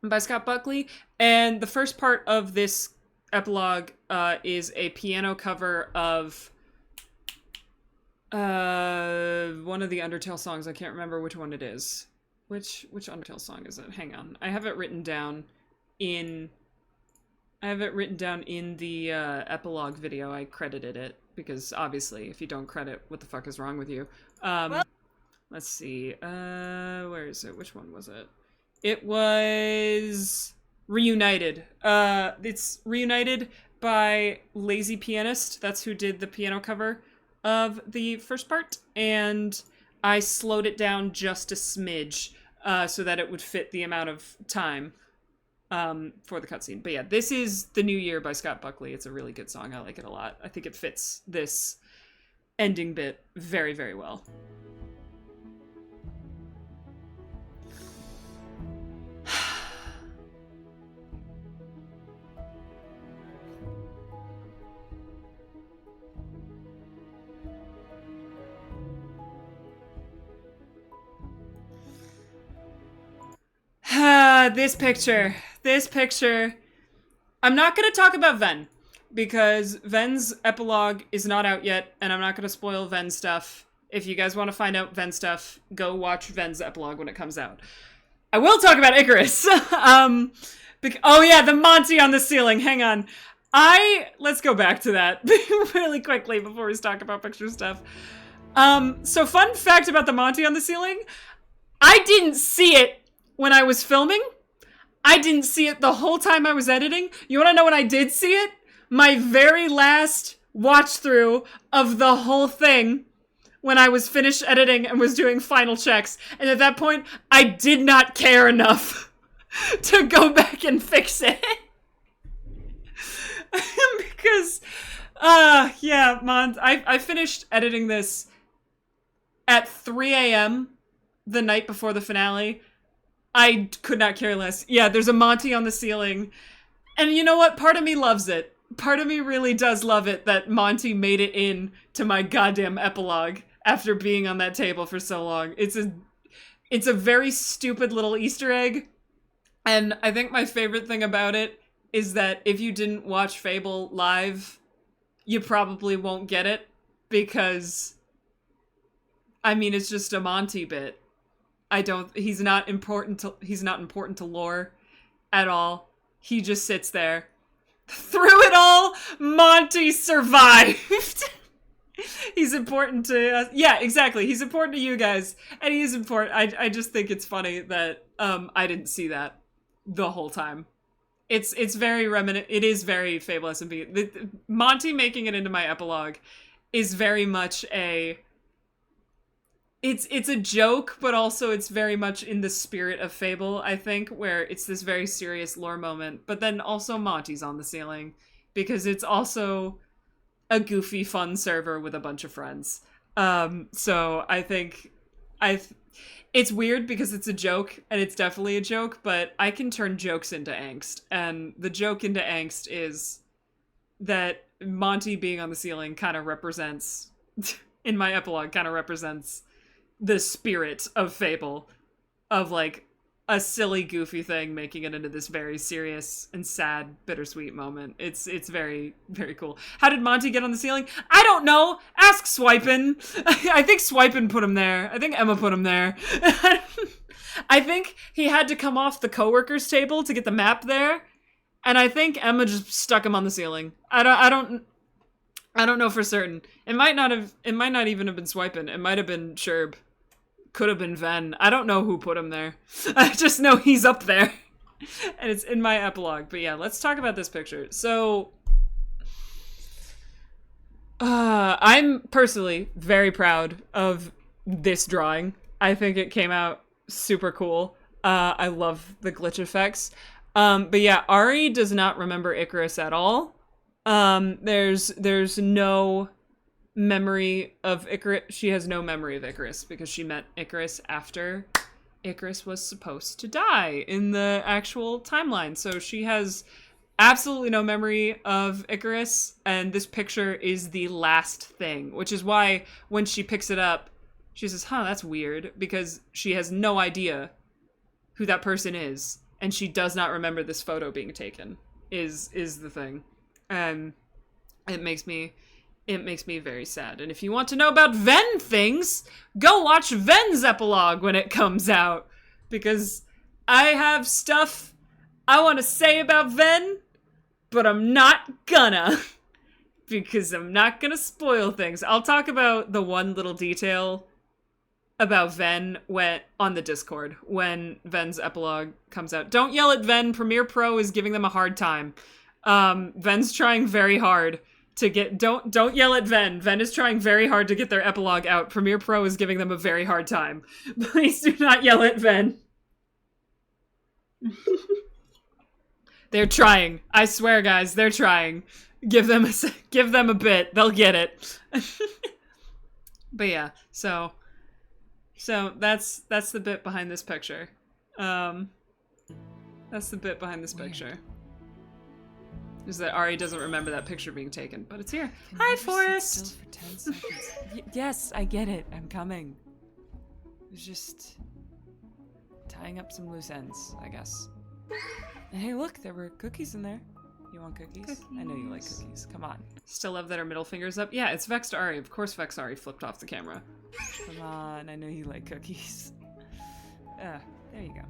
by Scott Buckley. And the first part of this epilogue is a piano cover of one of the Undertale songs. I can't remember which one it is. Which Undertale song is it? Hang on. I have it written down in the epilogue video. I credited it because obviously if you don't credit, what the fuck is wrong with you? Let's see. Where is it? Which one was it? It was Reunited. It's Reunited by Lazy Pianist. That's who did the piano cover of the first part. And I slowed it down just a smidge so that it would fit the amount of time for the cutscene. But yeah, this is The New Year by Scott Buckley. It's a really good song. I like it a lot. I think it fits this ending bit very, very well. This picture. I'm not going to talk about Ven, because Ven's epilogue is not out yet, and I'm not going to spoil Ven stuff. If you guys want to find out Ven stuff, go watch Ven's epilogue when it comes out. I will talk about Icarus. Oh yeah, the Monty on the ceiling. Hang on. Let's go back to that really quickly before we talk about picture stuff. So fun fact about the Monty on the ceiling. I didn't see it when I was filming. I didn't see it the whole time I was editing. You want to know when I did see it? My very last watch through of the whole thing, when I was finished editing and was doing final checks. And at that point, I did not care enough to go back and fix it. Because, yeah, Mons, I finished editing this at 3 a.m. the night before the finale. I could not care less. Yeah, there's a Monty on the ceiling. And you know what? Part of me loves it. Part of me really does love it that Monty made it in to my goddamn epilogue after being on that table for so long. It's a very stupid little Easter egg. And I think my favorite thing about it is that if you didn't watch Fable live, you probably won't get it, because, I mean, it's just a Monty bit. He's not important to lore at all. He just sits there. Through it all, Monty survived. He's important to us. Yeah, exactly. He's important to you guys. And he is important. I just think it's funny that I didn't see that the whole time. It's very it is very Fable SMP. Monty making it into my epilogue is very much it's a joke, but also it's very much in the spirit of Fable, I think, where it's this very serious lore moment, but then also Monty's on the ceiling, because it's also a goofy, fun server with a bunch of friends. So I think it's weird because it's a joke, and it's definitely a joke, but I can turn jokes into angst, and the joke into angst is that Monty being on the ceiling kind of represents, in my epilogue, kind of represents the spirit of Fable, of like a silly, goofy thing making it into this very serious and sad, bittersweet moment. It's very, very cool. How did Monty get on the ceiling? I don't know. Ask Swipin. I think Swipin put him there. I think Emma put him there. I think he had to come off the coworkers table to get the map there, and I think Emma just stuck him on the ceiling. I don't know for certain. It might not even have been Swipin. It might have been Sherb. Could have been Ven. I don't know who put him there. I just know he's up there. And it's in my epilogue. But yeah, let's talk about this picture. So, I'm personally very proud of this drawing. I think it came out super cool. I love the glitch effects. But yeah, Ari does not remember Icarus at all. There's no memory of Icarus. She has no memory of Icarus because she met Icarus after Icarus was supposed to die in the actual timeline. So she has absolutely no memory of Icarus, and this picture is the last thing, which is why when she picks it up, she says, that's weird, because she has no idea who that person is. and she does not remember this photo being taken is the thing. And it makes me very sad. And if you want to know about Ven things, go watch Ven's epilogue when it comes out, because I have stuff I want to say about Ven, but I'm not gonna, because I'm not gonna spoil things. I'll talk about the one little detail about Ven on the Discord when Ven's epilogue comes out. Don't yell at Ven. Premiere Pro is giving them a hard time. Ven's trying very hard to get... Don't yell at Ven. Ven is trying very hard to get their epilogue out. Premiere Pro is giving them a very hard time. Please do not yell at Ven. They're trying. I swear, guys, they're trying. Give them a bit. They'll get it. But yeah, so that's the bit behind this picture. That's the bit behind this picture. Is that Ari doesn't remember that picture being taken, but it's here. Hi, Forrest! Still for 10 seconds. Yes, I get it. I'm coming. It was just tying up some loose ends, I guess. And hey, look, there were cookies in there. You want cookies? I know you like cookies. Come on. Still love that her middle finger's up. Yeah, it's Vexed Ari. Of course Vexed Ari flipped off the camera. Come on, I know you like cookies. There you go.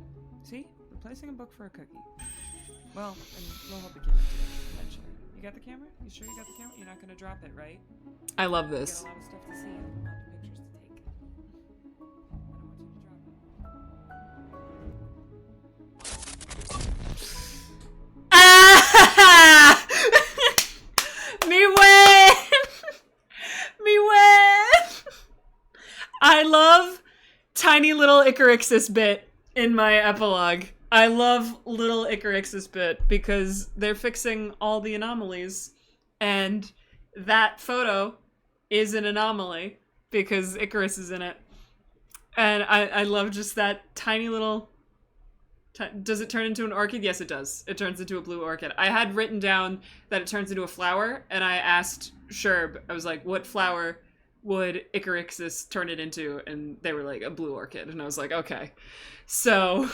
See? Replacing a book for a cookie. Well, and we'll hold the camera too, eventually. You got the camera? You sure you got the camera? You're not gonna drop it, right? I love You this. got a lot of stuff to see and a lot of pictures to take. I don't want you to drop it. Ah! Me win! Me win! I love tiny little Icarixis bit in my epilogue. I love little Icarixis bit because they're fixing all the anomalies, and that photo is an anomaly because Icarus is in it. And I love just that tiny little... Does it turn into an orchid? Yes, it does. It turns into a blue orchid. I had written down that it turns into a flower, and I asked Sherb, I was like, what flower would Icarixis turn it into? And they were like, a blue orchid. And I was like, okay. So...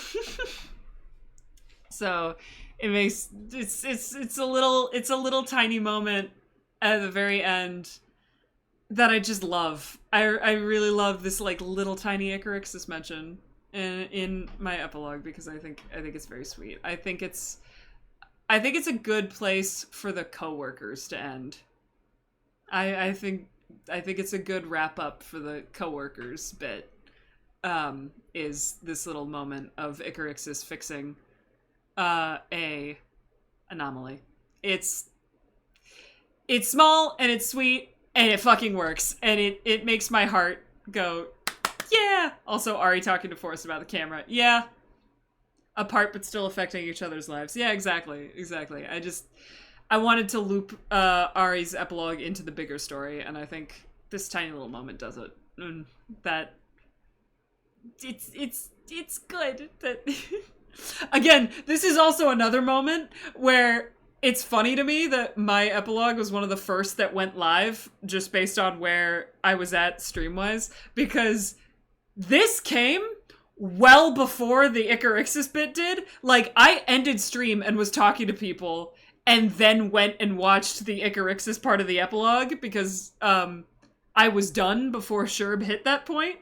So it makes it's a little tiny moment at the very end that I just love. I really love this like little tiny Icarixis mention in my epilogue because I think it's very sweet. I think it's a good place for the coworkers to end. I think it's a good wrap up for the coworkers bit. Is this little moment of Icarixis fixing a anomaly. It's small and it's sweet and it fucking works and it makes my heart go, yeah. Also Ari talking to Forrest about the camera. Yeah. Apart but still affecting each other's lives. Yeah, exactly. I wanted to loop Ari's epilogue into the bigger story, and I think this tiny little moment does it. And that it's good that again, this is also another moment where it's funny to me that my epilogue was one of the first that went live just based on where I was at stream-wise, because this came well before the Icarixis bit did. Like, I ended stream and was talking to people and then went and watched the Icarixis part of the epilogue because I was done before Sherb hit that point.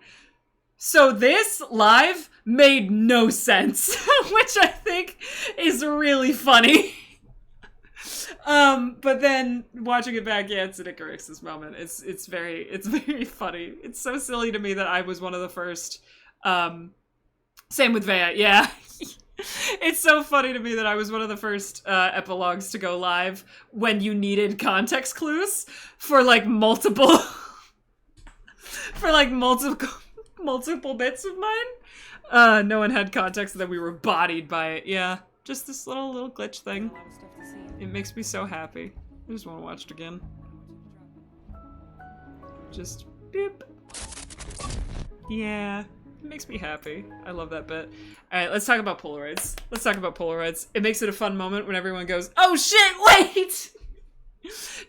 So this live made no sense, which I think is really funny. But then watching it back, yeah, it's an Icarixis moment. It's very funny. It's so silly to me that I was one of the first. Same with Vea, yeah. It's so funny to me that I was one of the first epilogues to go live when you needed context clues for like multiple multiple bits of mine. No one had context, and then we were bodied by it. Yeah, just this little glitch thing. It makes me so happy. I just want to watch it again. Just beep. Yeah, it makes me happy. I love that bit. Alright, let's talk about Polaroids. It makes it a fun moment when everyone goes, oh shit, wait!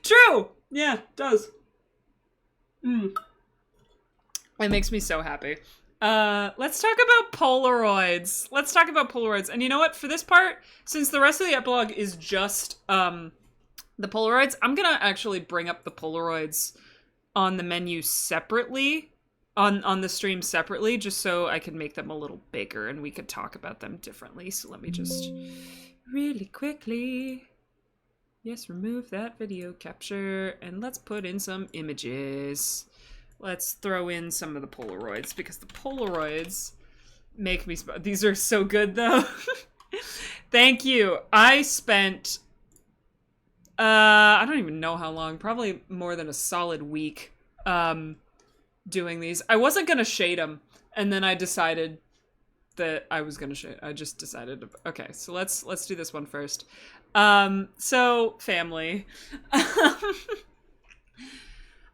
True! Yeah, it does. It makes me so happy. Let's talk about Polaroids. Let's talk about Polaroids. And you know what? For this part, since the rest of the epilogue is just the Polaroids, I'm gonna actually bring up the Polaroids on the menu separately, on the stream separately, just so I can make them a little bigger and we could talk about them differently. So let me just really quickly, yes, remove that video capture and let's put in some images. Let's throw in some of the Polaroids because the Polaroids make me these are so good though. Thank you. I spent I don't even know how long, probably more than a solid week doing these. I wasn't gonna shade them, and then I decided that I was gonna shade. I just decided to, okay, so let's do this one first. So family.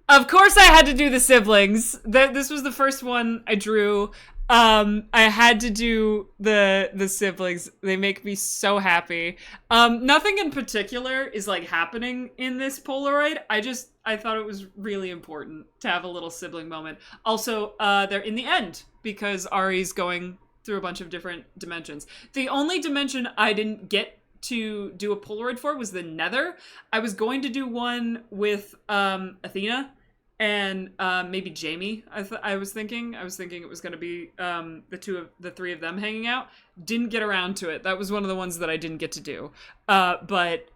Of course I had to do the siblings. This was the first one I drew. I had to do the siblings. They make me so happy. Nothing in particular is like happening in this Polaroid. I thought it was really important to have a little sibling moment. Also, they're in the end because Ari's going through a bunch of different dimensions. The only dimension I didn't get to do a Polaroid for was the Nether. I was going to do one with Athena and maybe Jamie. I was thinking it was going to be the three of them hanging out. Didn't get around to it. That was one of the ones that I didn't get to do. But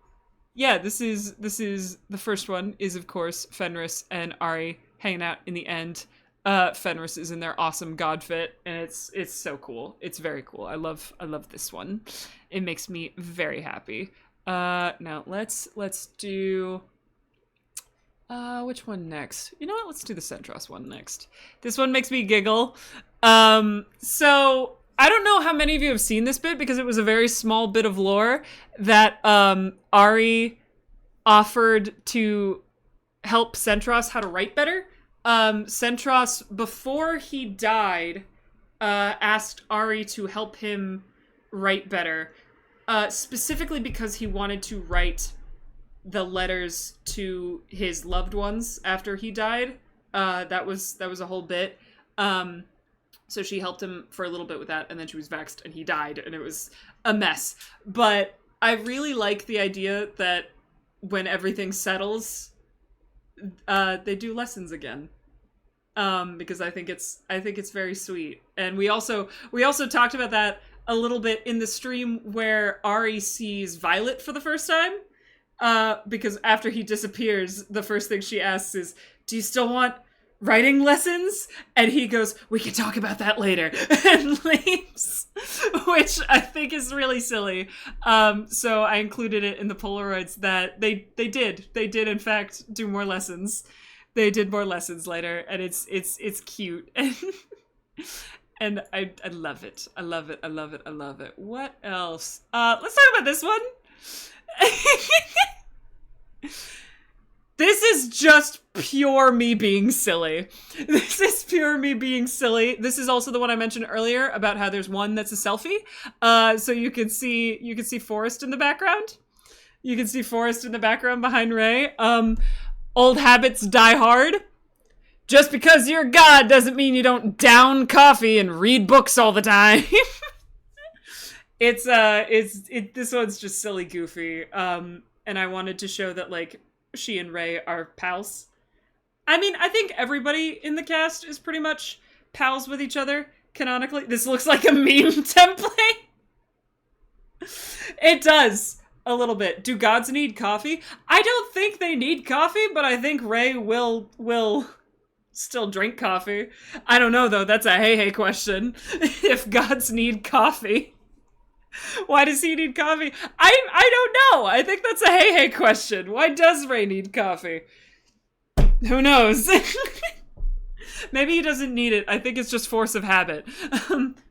yeah, this is the first one is of course Fenris and Ari hanging out in the end. Fenris is in their awesome god fit, and it's so cool. It's very cool. I love this one. It makes me very happy. Now let's do which one next? You know what? Let's do the Centros one next. This one makes me giggle. So I don't know how many of you have seen this bit because it was a very small bit of lore that Ari offered to help Centros how to write better. Centros, before he died, asked Ari to help him write better, specifically because he wanted to write the letters to his loved ones after he died. That was a whole bit. So she helped him for a little bit with that, and then she was vexed, and he died, and it was a mess. But I really like the idea that when everything settles, they do lessons again. Because I think it's very sweet. And we also talked about that a little bit in the stream where Ari sees Violet for the first time. Because after he disappears, the first thing she asks is, "Do you still want writing lessons?" And he goes, "We can talk about that later," and leaves, which I think is really silly. So I included it in the Polaroids that they did in fact do more lessons. They did more lessons later, and it's cute, and I love it. I love it. I love it. I love it. What else? Let's talk about this one. This is just pure me being silly. This is pure me being silly. This is also the one I mentioned earlier about how there's one that's a selfie. So you can see Forrest in the background. You can see Forrest in the background behind Ray. Old habits die hard. Just because you're God doesn't mean you don't down coffee and read books all the time. This one's just silly goofy. And I wanted to show that like she and Ray are pals. I mean, I think everybody in the cast is pretty much pals with each other canonically. This looks like a meme template. It does. A little bit. Do gods need coffee? I don't think they need coffee, but I think Ray will still drink coffee. I don't know though. That's a hey question. If gods need coffee, why does he need coffee? I don't know. I think that's a hey question. Why does Ray need coffee? Who knows? Maybe he doesn't need it. I think it's just force of habit,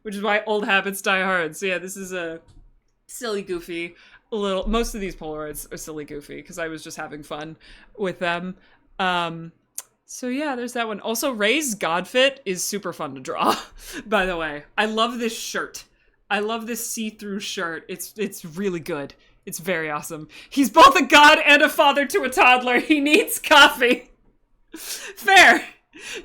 which is why old habits die hard. So yeah, this is a silly goofy. Most of these Polaroids are silly goofy because I was just having fun with them. So yeah, there's that one. Also, Ray's god fit is super fun to draw, by the way. I love this shirt. I love this see-through shirt. It's really good. It's very awesome. He's both a god and a father to a toddler. He needs coffee. Fair.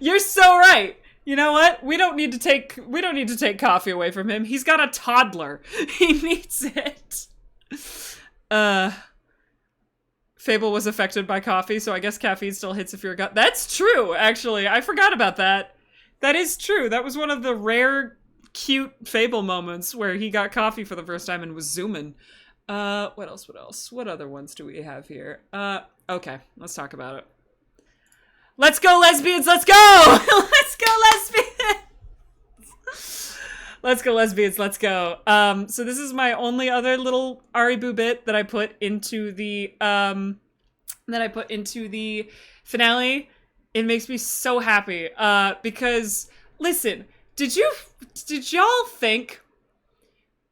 You're so right. You know what? We don't need to take coffee away from him. He's got a toddler. He needs it. Fable was affected by coffee, so I guess caffeine still hits if you're a gut. That's true, actually. I forgot about that. That is true. That was one of the rare, cute Fable moments where he got coffee for the first time and was zooming. What else? What other ones do we have here? Okay, let's talk about it. Let's go, lesbians! Let's go! Let's go, lesbians! Let's go, lesbians! Let's go. So this is my only other little Aribu bit that I put into the finale. It makes me so happy. Because listen, did y'all think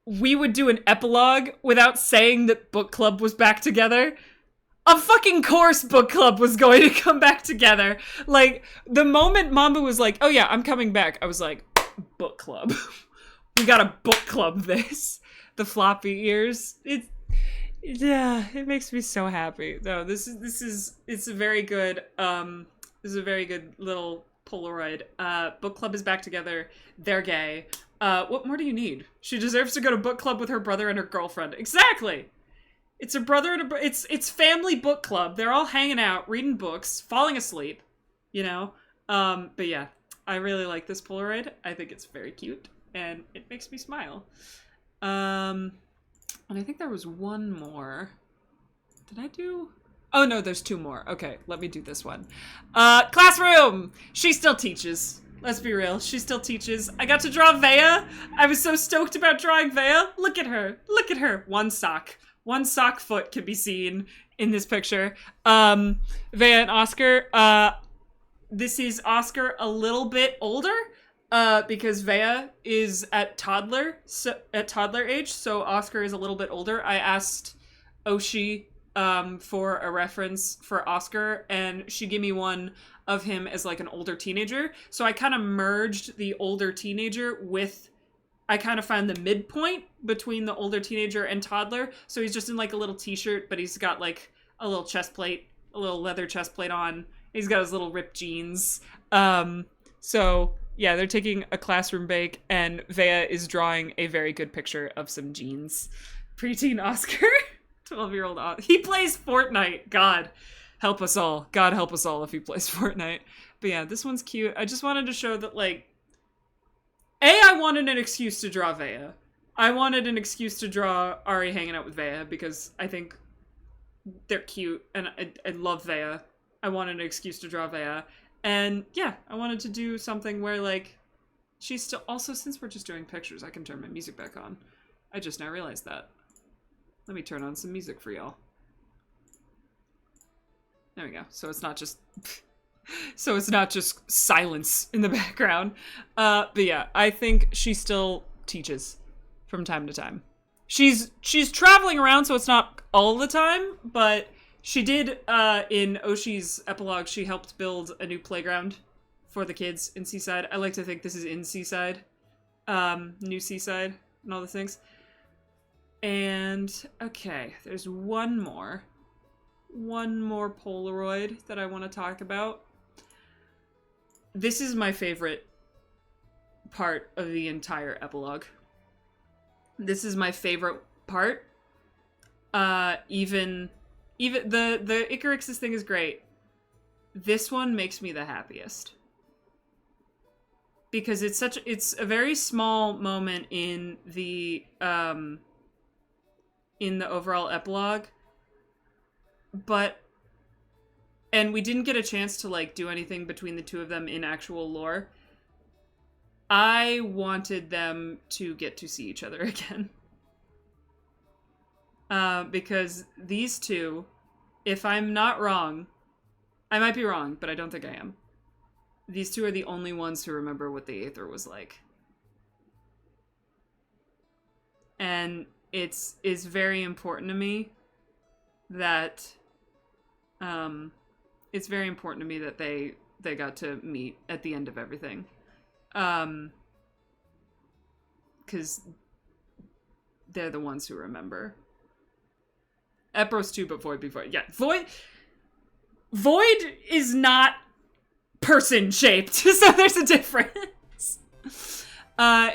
we would do an epilogue without saying that book club was back together? Of fucking course book club was going to come back together. Like, the moment Mambu was like, oh yeah, I'm coming back, I was like, book club. We gotta book club this. The floppy ears. It makes me so happy. No, it's a very good, this is a very good little Polaroid. Book club is back together. They're gay. What more do you need? She deserves to go to book club with her brother and her girlfriend. Exactly! It's a brother and it's family book club. They're all hanging out, reading books, falling asleep, you know? But yeah, I really like this Polaroid. I think it's very cute, and it makes me smile. And I think there was one more. Did I do? Oh no, there's two more. Okay, let me do this one. Classroom! She still teaches. Let's be real, she still teaches. I got to draw Vea. I was so stoked about drawing Vea. Look at her. Look at her. One sock foot can be seen in this picture. Vea and Oscar. This is Oscar a little bit older, because Vea is at toddler age, so Oscar is a little bit older. I asked Oshi for a reference for Oscar, and she gave me one of him as like an older teenager. So I kind of merged the older teenager with, I kind of found the midpoint between the older teenager and toddler. So he's just in like a little t-shirt, but he's got like a little chest plate, a little leather chest plate on. He's got his little ripped jeans. So yeah, they're taking a classroom break, and Vea is drawing a very good picture of some jeans. Preteen Oscar, 12-year-old Oscar. He plays Fortnite. God help us all. God help us all if he plays Fortnite. But yeah, this one's cute. I just wanted to show that, like, I wanted an excuse to draw Vea. I wanted an excuse to draw Ari hanging out with Vea because I think they're cute, and I love Vea. I wanted an excuse to draw Vea. And yeah, I wanted to do something where, like, she's still... Also, since we're just doing pictures, I can turn my music back on. I just now realized that. Let me turn on some music for y'all. There we go. So it's not just... so it's not just silence in the background. But yeah, I think she still teaches from time to time. She's traveling around, so it's not all the time, but she did, in Oshi's epilogue, she helped build a new playground for the kids in Seaside. I like to think this is in Seaside. New Seaside and all the things. And, okay, there's one more Polaroid that I want to talk about. This is my favorite part of the entire epilogue. This is my favorite part. Even the Icarix's thing is great. This one makes me the happiest. Because it's a very small moment in the overall epilogue. And we didn't get a chance to, like, do anything between the two of them in actual lore. I wanted them to get to see each other again. Because these two, if I'm not wrong, I might be wrong, but I don't think I am. These two are the only ones who remember what the Aether was like. And it's very important to me that, it's very important to me that they got to meet at the end of everything. Because they're the ones who remember. Epros too, but Void before. Yeah, Void is not person-shaped, so there's a difference.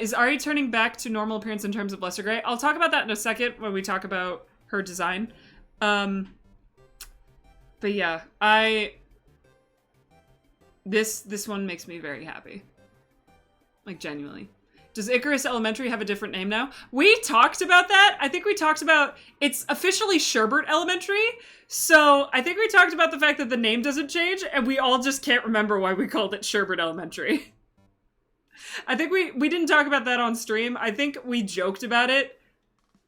Is Ari turning back to normal appearance in terms of lesser gray? I'll talk about that in a second when we talk about her design. But yeah, this one makes me very happy. Like, genuinely. Does Icarus Elementary have a different name now? We talked about that. I think we talked about, it's officially Sherbert Elementary. So I think we talked about the fact that the name doesn't change, and we all just can't remember why we called it Sherbert Elementary. I think we didn't talk about that on stream. I think we joked about it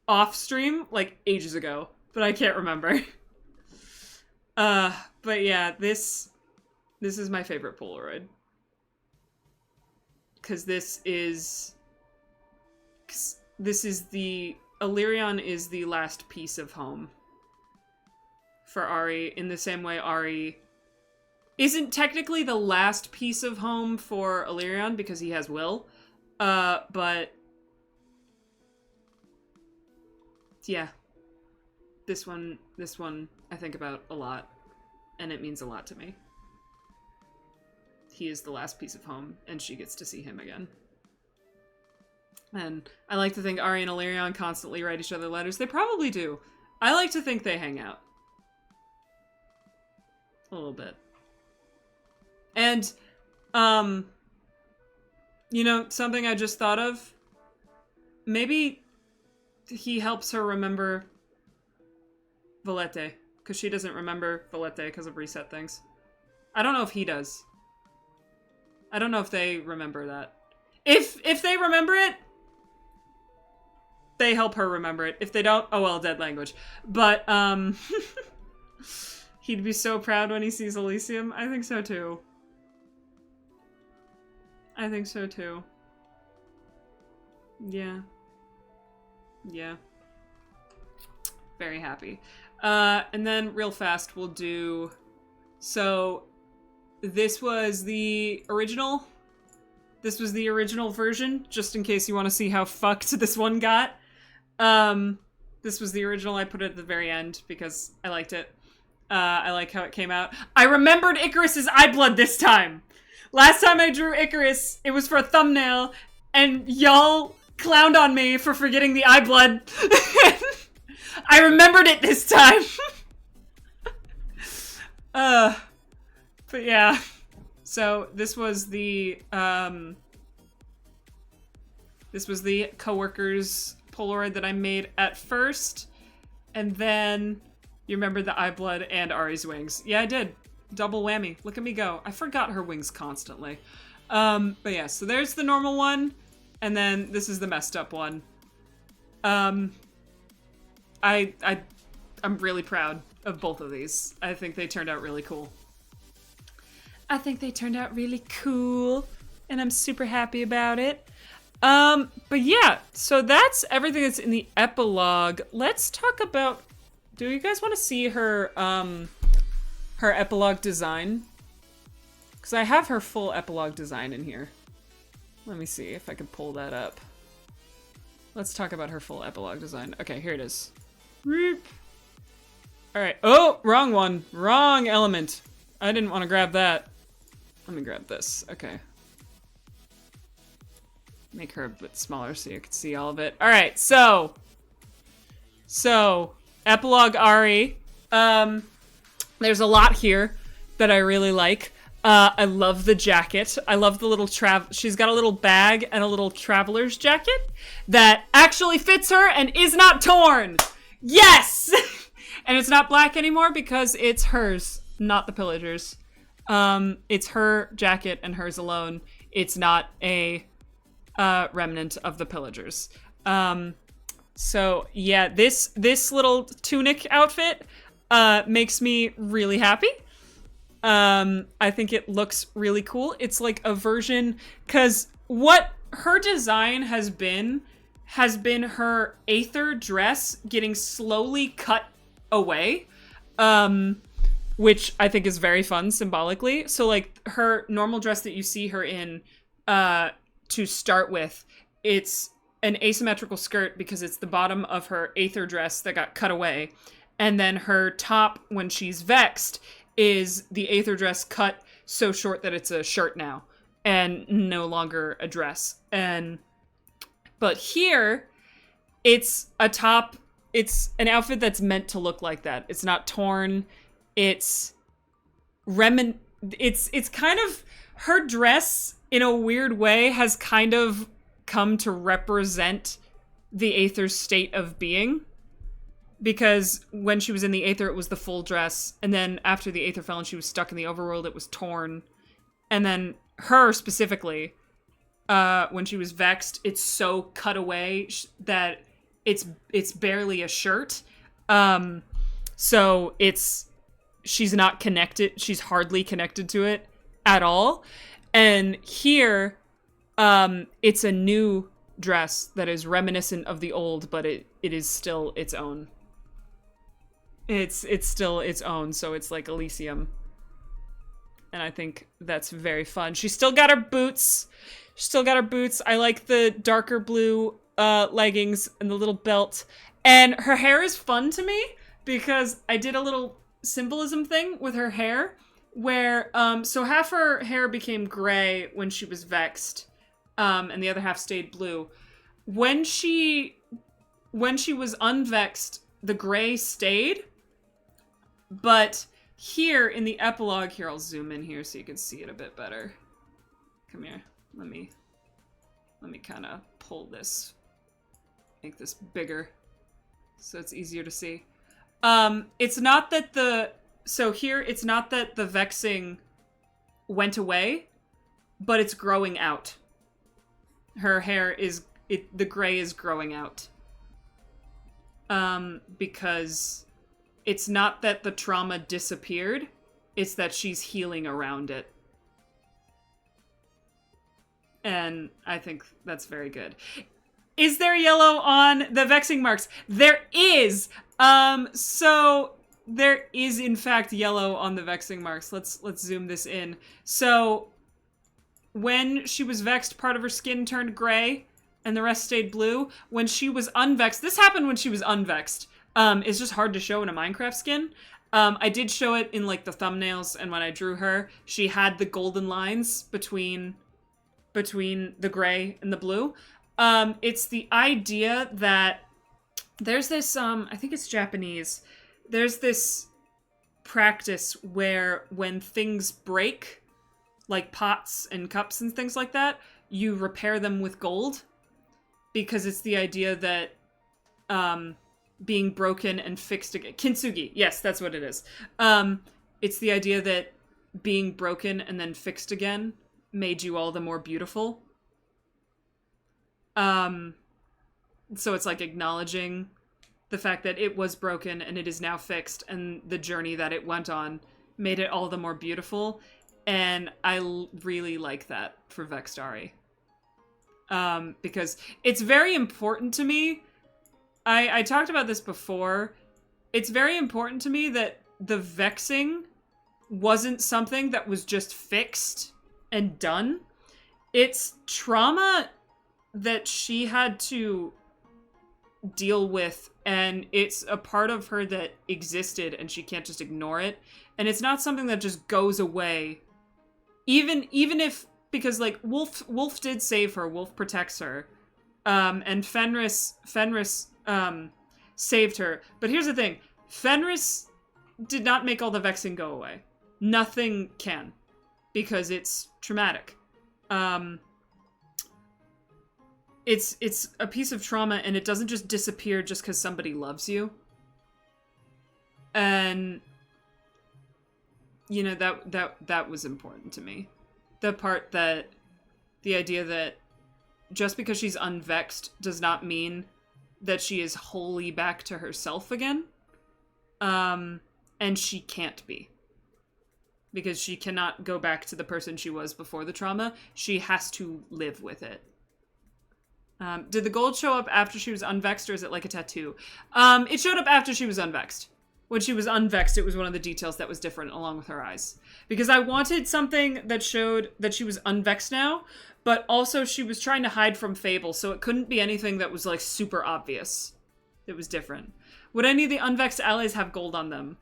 off stream like ages ago, but I can't remember. But yeah, this is my favorite Polaroid. Because this is the, Illyrion is the last piece of home for Ari, in the same way Ari isn't technically the last piece of home for Illyrion because he has Will. But yeah, this one I think about a lot, and it means a lot to me. He is the last piece of home, and she gets to see him again. And I like to think Ari and Illyrion constantly write each other letters. They probably do. I like to think they hang out. A little bit. And, you know, something I just thought of. Maybe he helps her remember Valete, because she doesn't remember Valete because of reset things. I don't know if he does. I don't know if they remember that. If they remember it, they help her remember it. If they don't, oh well, dead language. But, he'd be so proud when he sees Elysium. I think so too. I think so too. Yeah. Yeah. Very happy. And then real fast we'll do, so this was the original. This was the original version, just in case you want to see how fucked this one got. This was the original. I put it at the very end because I liked it. I like how it came out. I remembered Icarus's eye blood this time. Last time I drew Icarus, it was for a thumbnail, and y'all clowned on me for forgetting the eye blood. I remembered it this time. But yeah. So this was the coworker's Polaroid that I made at first, and then you remember the eye blood and Ari's wings. Yeah, I did. Double whammy. Look at me go. I forgot her wings constantly. But yeah, so there's the normal one, and then this is the messed up one. I'm really proud of both of these. I think they turned out really cool. And I'm super happy about it. But yeah, so that's everything that's in the epilogue. Let's talk about, do you guys want to see her epilogue design? Because I have her full epilogue design in here. Let me see if I can pull that up. Let's talk about her full epilogue design. Okay, here it is. Alright. Oh, wrong one. Wrong element. I didn't want to grab that. Let me grab this. Okay. Make her a bit smaller so you can see all of it. Alright, so epilogue Ari. There's a lot here that I really like. I love the jacket. I love the little she's got a little bag and a little traveler's jacket that actually fits her and is not torn. Yes! And it's not black anymore because it's hers, not the pillagers. It's her jacket and hers alone. It's not a remnant of the pillagers. So yeah, this little tunic outfit makes me really happy. I think it looks really cool. It's like a version, because what her design has been her Aether dress getting slowly cut away, which I think is very fun symbolically. So like her normal dress that you see her in to start with, it's an asymmetrical skirt because it's the bottom of her Aether dress that got cut away. And then her top, when she's vexed, is the Aether dress cut so short that it's a shirt now and no longer a dress. But here, it's a top. It's an outfit that's meant to look like that. It's not torn. It's It's kind of, her dress in a weird way has kind of come to represent the Aether's state of being. Because when she was in the Aether, it was the full dress. And then after the Aether fell and she was stuck in the overworld, it was torn. And then her specifically, when she was vexed, it's so cut away that it's barely a shirt. So she's not connected. She's hardly connected to it at all. And here, it's a new dress that is reminiscent of the old, but it is still its own. It's still its own, so it's like Elysium. And I think that's very fun. She's still got her boots. I like the darker blue leggings and the little belt. And her hair is fun to me because I did a little symbolism thing with her hair where, so half her hair became gray when she was vexed, and the other half stayed blue. When she was unvexed, the gray stayed. But here in the epilogue, here, I'll zoom in here so you can see it a bit better. Come here. Let me kind of pull this, make this bigger so it's easier to see. It's not that it's not that the vexing went away, but it's growing out. Her hair the gray is growing out. Because it's not that the trauma disappeared, it's that she's healing around it. And I think that's very good. Is there yellow on the vexing marks? There is! So there is in fact yellow on the vexing marks. Let's zoom this in. So when she was vexed, part of her skin turned gray and the rest stayed blue. When she was unvexed, this happened when she was unvexed. It's just hard to show in a Minecraft skin. I did show it in like the thumbnails, and when I drew her, she had the golden lines between the gray and the blue. It's the idea that there's this, I think it's Japanese, there's this practice where when things break, like pots and cups and things like that, you repair them with gold. Because it's the idea that, being broken and fixed again. Kintsugi. Yes, that's what it is. It's the idea that being broken and then fixed again made you all the more beautiful. So it's like acknowledging the fact that it was broken and it is now fixed, and the journey that it went on made it all the more beautiful. And I really like that for Vextari. Because it's very important to me. I talked about this before. It's very important to me that the vexing wasn't something that was just fixed and done. It's trauma that she had to deal with, and it's a part of her that existed, and she can't just ignore it. And it's not something that just goes away. Even if, because like Wolf did save her, Wolf protects her. And Fenris saved her. But here's the thing. Fenris did not make all the vexing go away. Nothing can. Because it's traumatic. It's a piece of trauma, and it doesn't just disappear just because somebody loves you. And you know, that was important to me. The idea that just because she's unvexed does not mean that she is wholly back to herself again. And she can't be. Because she cannot go back to the person she was before the trauma. She has to live with it. Did the gold show up after she was unvexed, or is it like a tattoo? It showed up after she was unvexed. When she was unvexed, it was one of the details that was different along with her eyes. Because I wanted something that showed that she was unvexed now, but also she was trying to hide from Fable, so it couldn't be anything that was like super obvious. It was different. Would any of the unvexed allies have gold on them?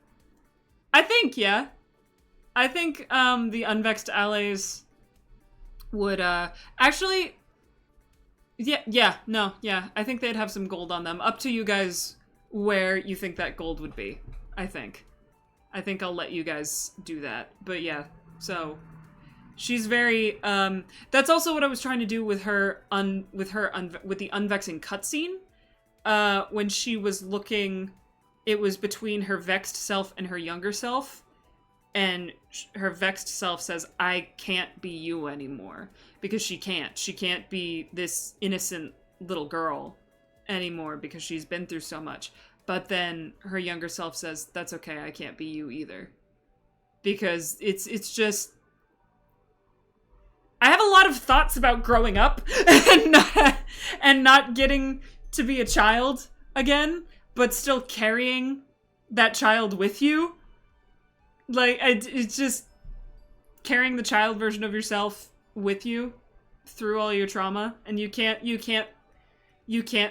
I think, yeah. I think the unvexed allies would actually I think they'd have some gold on them. Up to you guys where you think that gold would be. I think I'll let you guys do that. But yeah, so she's very that's also what I was trying to do with her with the unvexing cutscene. When she was looking, it was between her vexed self and her younger self. And her vexed self says, I can't be you anymore. Because she can't. She can't be this innocent little girl anymore because she's been through so much. But then her younger self says, that's okay, I can't be you either. Because it's just... I have a lot of thoughts about growing up and not getting to be a child again, but still carrying that child with you. Like, it's just carrying the child version of yourself with you through all your trauma, and you can't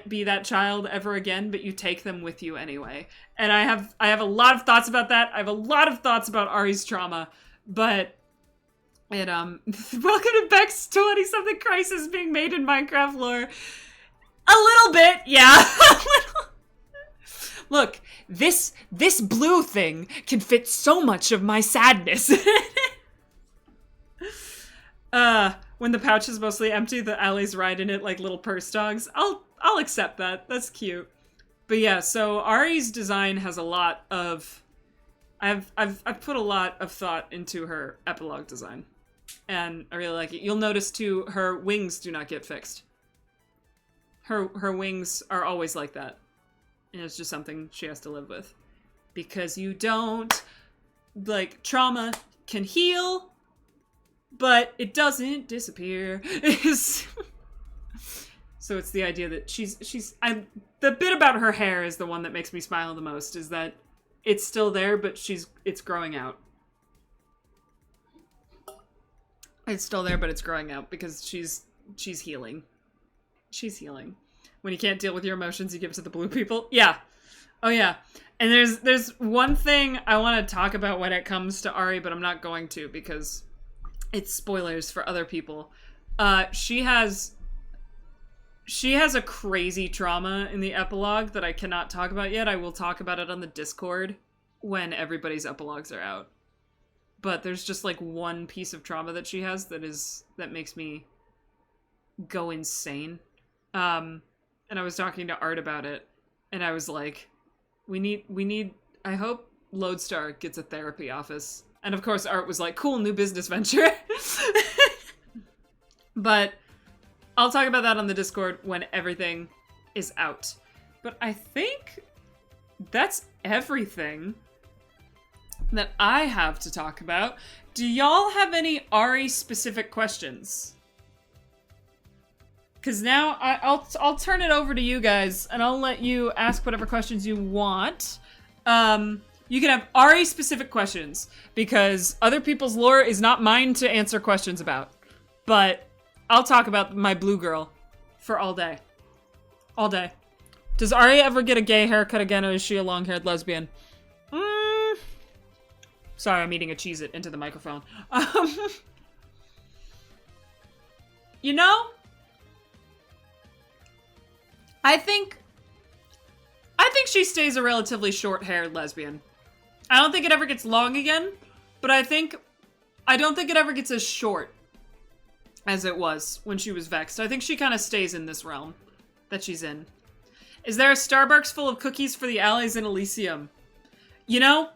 be that child ever again, but you take them with you anyway. And I have a lot of thoughts about that. I have a lot of thoughts about Ari's trauma, but it welcome to Beck's 20-something crisis being made in Minecraft lore. A little bit, yeah. A little. Look, this blue thing can fit so much of my sadness. When the pouch is mostly empty, the allies ride in it like little purse dogs. I'll accept that. That's cute. But yeah, so Ari's design has a lot of... I've put a lot of thought into her epilogue design. And I really like it. You'll notice too, her wings do not get fixed. Her wings are always like that. And it's just something she has to live with. Because you don't... Like, trauma can heal, but it doesn't disappear. So it's the idea that the bit about her hair is the one that makes me smile the most, is that it's still there, but it's growing out. It's still there, but it's growing out because she's healing. She's healing. When you can't deal with your emotions, you give it to the blue people. Yeah. Oh yeah. And there's one thing I want to talk about when it comes to Ari, but I'm not going to because it's spoilers for other people. She has a crazy trauma in the epilogue that I cannot talk about yet. I will talk about it on the Discord when everybody's epilogues are out. But there's just like one piece of trauma that she has that makes me go insane. And I was talking to Art about it, and I was like, we need, I hope Lodestar gets a therapy office. And of course Art was like, cool, new business venture. But I'll talk about that on the Discord when everything is out. But I think that's everything that I have to talk about. Do y'all have any Ari-specific questions? Because now I'll turn it over to you guys, and I'll let you ask whatever questions you want. You can have Ari-specific questions, because other people's lore is not mine to answer questions about. But I'll talk about my blue girl for all day. All day. Does Ari ever get a gay haircut again, or is she a long-haired lesbian? Sorry, I'm eating a Cheez-It into the microphone. You know, I think she stays a relatively short-haired lesbian. I don't think it ever gets long again, but I don't think it ever gets as short as it was when she was vexed. I think she kind of stays in this realm that she's in. Is there a Starbucks full of cookies for the allies in Elysium? You know,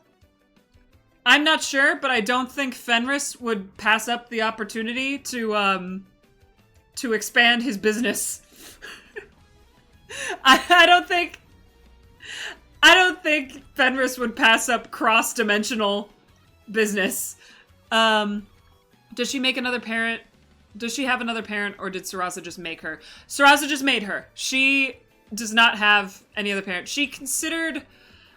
I'm not sure, but I don't think Fenris would pass up the opportunity to expand his business. I don't think Fenris would pass up cross-dimensional business. Does she make another parent? Does she have another parent, or did Sarasa just make her? Sarasa just made her. She does not have any other parent. She considered,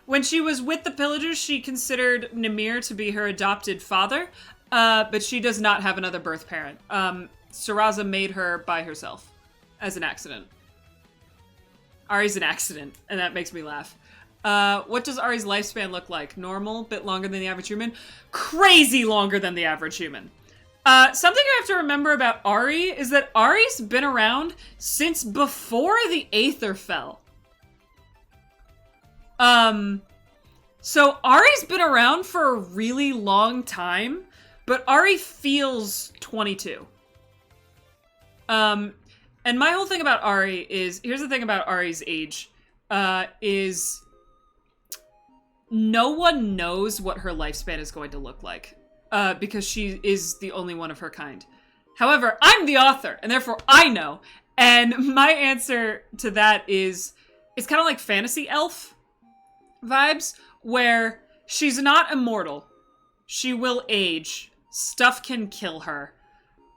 when she was with the pillagers, she considered Namir to be her adopted father, but she does not have another birth parent. Sarasa made her by herself as an accident. Ari's an accident, and that makes me laugh. What does Ari's lifespan look like? Normal, bit longer than the average human. Crazy longer than the average human. Something I have to remember about Ari is that Ari's been around since before the Aether fell. So Ari's been around for a really long time, but Ari feels 22. And my whole thing about Ari is, here's the thing about Ari's age, is no one knows what her lifespan is going to look like, because she is the only one of her kind. However, I'm the author, and therefore I know. And my answer to that is, it's kind of like fantasy elf vibes, where she's not immortal. She will age. Stuff can kill her.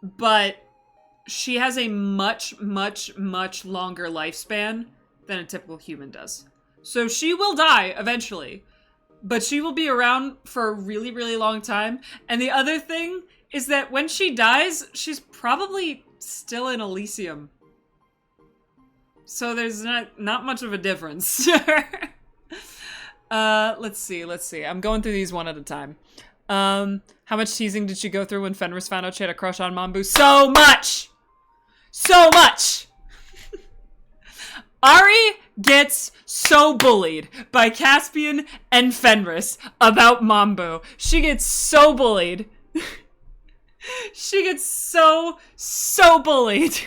But she has a much, much, much longer lifespan than a typical human does. So she will die eventually, but she will be around for a really, really long time. And the other thing is that when she dies, she's probably still in Elysium. So there's not much of a difference. Let's see. I'm going through these one at a time. How much teasing did she go through when Fenris found out she had a crush on Mambu? So much! So much! Ari gets so bullied by Caspian and Fenris about Mambu. She gets so bullied. She gets so bullied.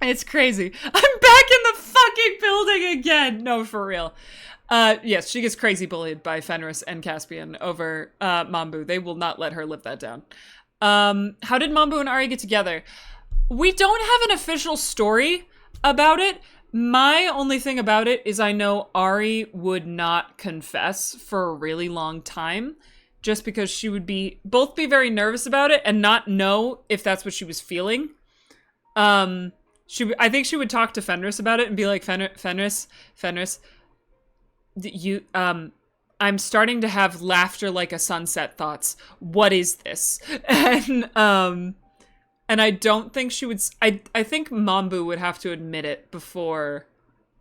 It's crazy. I'm back in the fucking building again. No, for real. Yes, she gets crazy bullied by Fenris and Caspian over Mambu. They will not let her live that down. How did Mambu and Ari get together? We don't have an official story about it. My only thing about it is I know Ari would not confess for a really long time, just because she would both be very nervous about it and not know if that's what she was feeling. I think she would talk to Fenris about it and be like, Fenris, I'm starting to have laughter like a sunset thoughts. What is this? And I don't think she would, I think Mambu would have to admit it before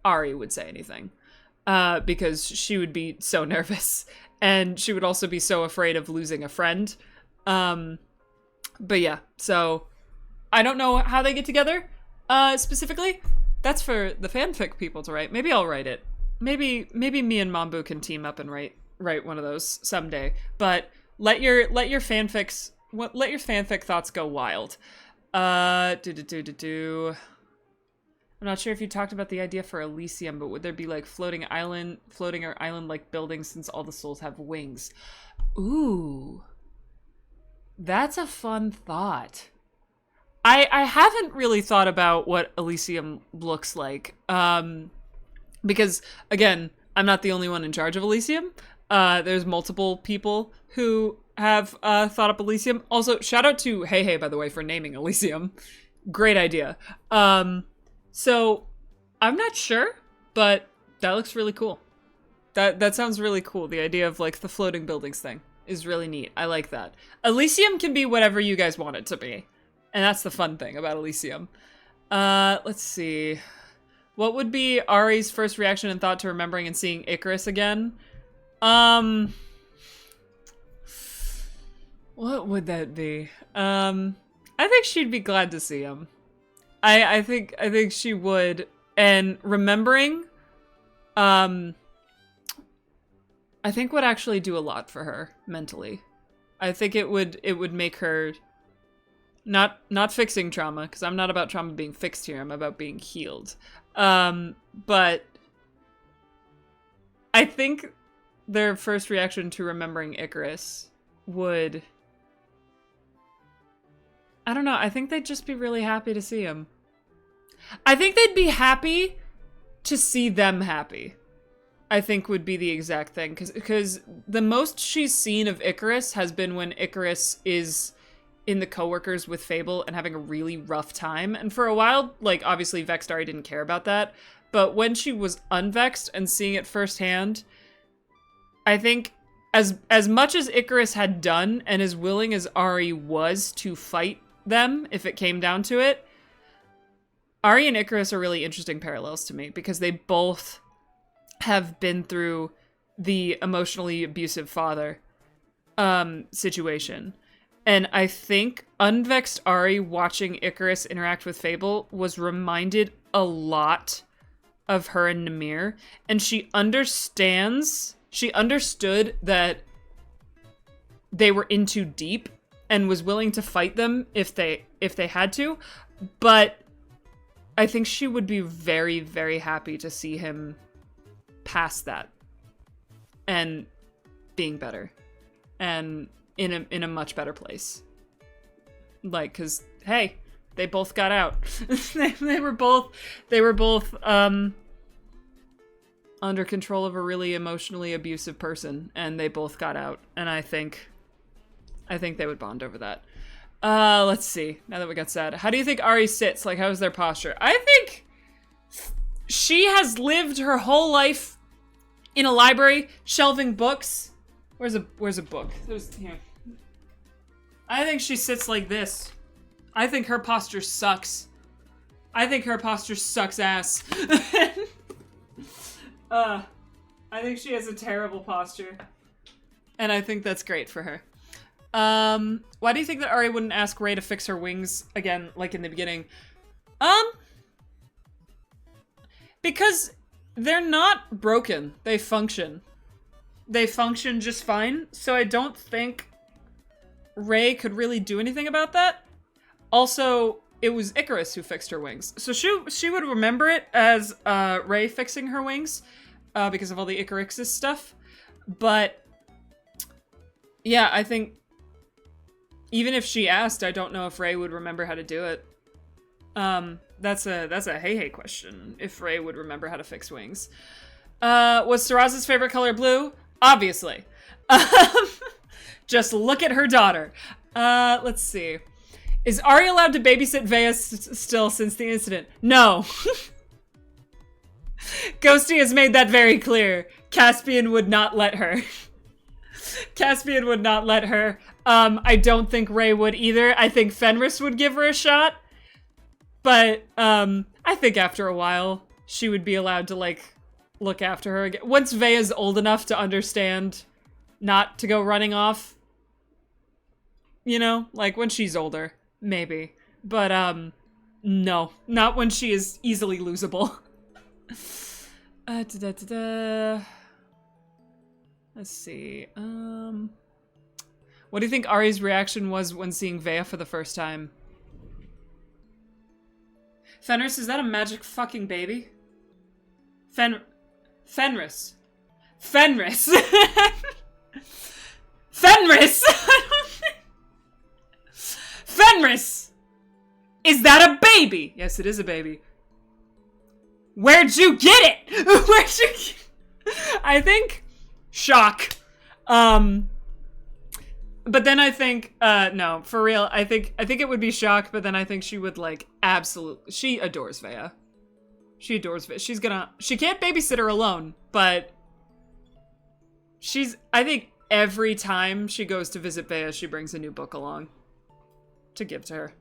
Ari would say anything. Because she would be so nervous. And she would also be so afraid of losing a friend. But yeah, so I don't know how they get together, specifically. That's for the fanfic people to write. Maybe I'll write it. Maybe me and Mambu can team up and write one of those someday. But let your fanfic thoughts go wild. I'm not sure if you talked about the idea for Elysium, but would there be like floating or island-like buildings since all the souls have wings? Ooh, that's a fun thought. I haven't really thought about what Elysium looks like. Because, again, I'm not the only one in charge of Elysium. There's multiple people who have thought up Elysium. Also, shout out to Hey, by the way, for naming Elysium. Great idea. So, I'm not sure, but that looks really cool. That sounds really cool. The idea of, like, the floating buildings thing is really neat. I like that. Elysium can be whatever you guys want it to be. And that's the fun thing about Elysium. Let's see. What would be Ari's first reaction and thought to remembering and seeing Icarus again? What would that be? I think she'd be glad to see him. I think she would. And remembering, I think would actually do a lot for her mentally. I think it would make her not fixing trauma, because I'm not about trauma being fixed here. I'm about being healed. But I think their first reaction to remembering Icarus would, I don't know, I think they'd just be really happy to see him. I think they'd be happy to see them happy, I think would be the exact thing. Because the most she's seen of Icarus has been when Icarus is in the coworkers with Fable and having a really rough time. And for a while, like, obviously Vexed Ari didn't care about that. But when she was unvexed and seeing it firsthand, I think as much as Icarus had done and as willing as Ari was to fight them if it came down to it, Ari and Icarus are really interesting parallels to me because they both have been through the emotionally abusive father situation. And I think unvexed Ari watching Icarus interact with Fable was reminded a lot of her and Namir. And she understood that they were in too deep and was willing to fight them if they had to. But I think she would be very, very happy to see him past that and being better and in a much better place. Like, cause hey, they both got out. they were both under control of a really emotionally abusive person, and they both got out. And I think they would bond over that. Let's see. Now that we got sad, how do you think Ari sits? Like, how's their posture? I think she has lived her whole life in a library, shelving books. Where's a book? There's here. I think she sits like this. I think her posture sucks. I think her posture sucks ass. I think she has a terrible posture. And I think that's great for her. Why do you think that Ari wouldn't ask Ray to fix her wings again, like in the beginning? Because they're not broken. They function. They function just fine. So I don't think Ray could really do anything about that. Also, it was Icarus who fixed her wings. So she would remember it as Ray fixing her wings because of all the Icarus stuff. But yeah, I think even if she asked, I don't know if Ray would remember how to do it. That's a hey question. If Ray would remember how to fix wings. Was Saraza's favorite color blue? Obviously. Just look at her daughter. Let's see. Is Ari allowed to babysit Vea still since the incident? No. Ghosty has made that very clear. Caspian would not let her. Caspian would not let her. I don't think Ray would either. I think Fenris would give her a shot. But, I think after a while, she would be allowed to, like, look after her again. Once Vea's old enough to understand not to go running off. You know? Like, when she's older. Maybe. But, no. Not when she is easily losable. Let's see. What do you think Ari's reaction was when seeing Vea for the first time? Fenris, is that a magic fucking baby? Fenris. Fenris! Fenris! Fenris! Is that a baby? Yes, it is a baby. Where'd you get it? Where'd you get it? I think shock. But then I think, no, for real, I think it would be shock, but then I think she would, like, absolutely, she adores Vea. She adores Vea. She can't babysit her alone, but I think every time she goes to visit Vea, she brings a new book along to give to her.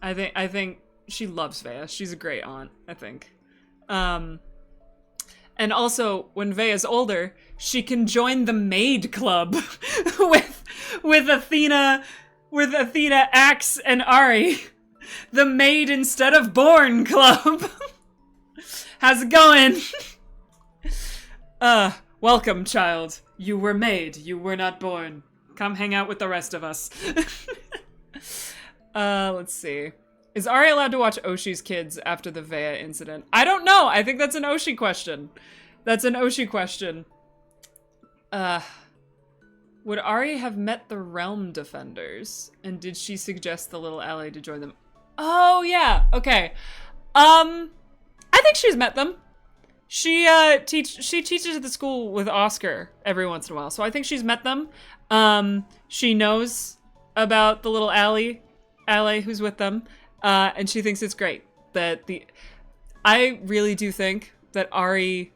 I think she loves Vea. She's a great aunt, I think. And also, when Vea's older, she can join the maid club with Athena, Axe, and Ari. The maid instead of born club. How's it going? Welcome, child. You were made. You were not born. Come hang out with the rest of us. Let's see. Is Ari allowed to watch Oshi's kids after the Vea incident? I don't know. I think that's an Oshi question. That's an Oshi question. Would Ari have met the Realm Defenders? And did she suggest the little ally to join them? Oh, yeah. Okay. I think she's met them. She teaches at the school with Oscar every once in a while. So I think she's met them. She knows about the little ally who's with them. And she thinks it's great that I really do think that Ari,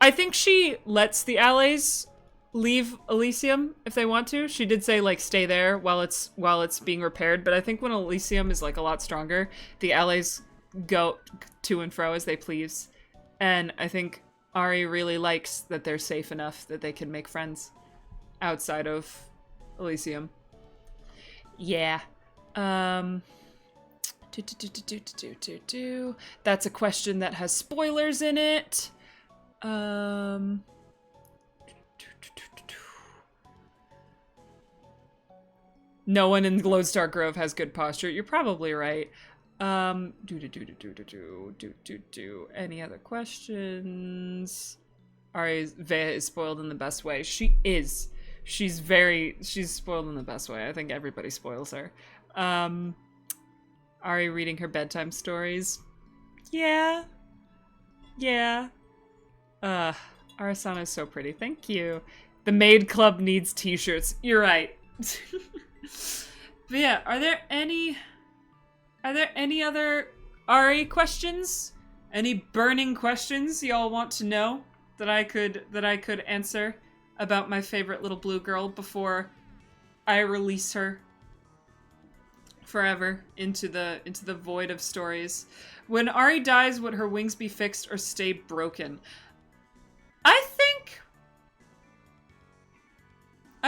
I think she lets the allies leave Elysium if they want to. She did say, like, stay there while it's being repaired, but I think when Elysium is, like, a lot stronger, the allies go to and fro as they please. And I think Ari really likes that they're safe enough that they can make friends outside of Elysium. Yeah. That's a question that has spoilers in it. No one in Lodestar Grove has good posture. You're probably right. Any other questions? Vea is spoiled in the best way. She is. She's spoiled in the best way. I think everybody spoils her. Ari reading her bedtime stories. Yeah. Yeah. Arasana is so pretty. Thank you. The maid club needs t-shirts. You're right. But yeah, are there any other Ari questions? Any burning questions y'all want to know that I could answer about my favorite little blue girl before I release her forever into the void of stories? When Ari dies, would her wings be fixed or stay broken? I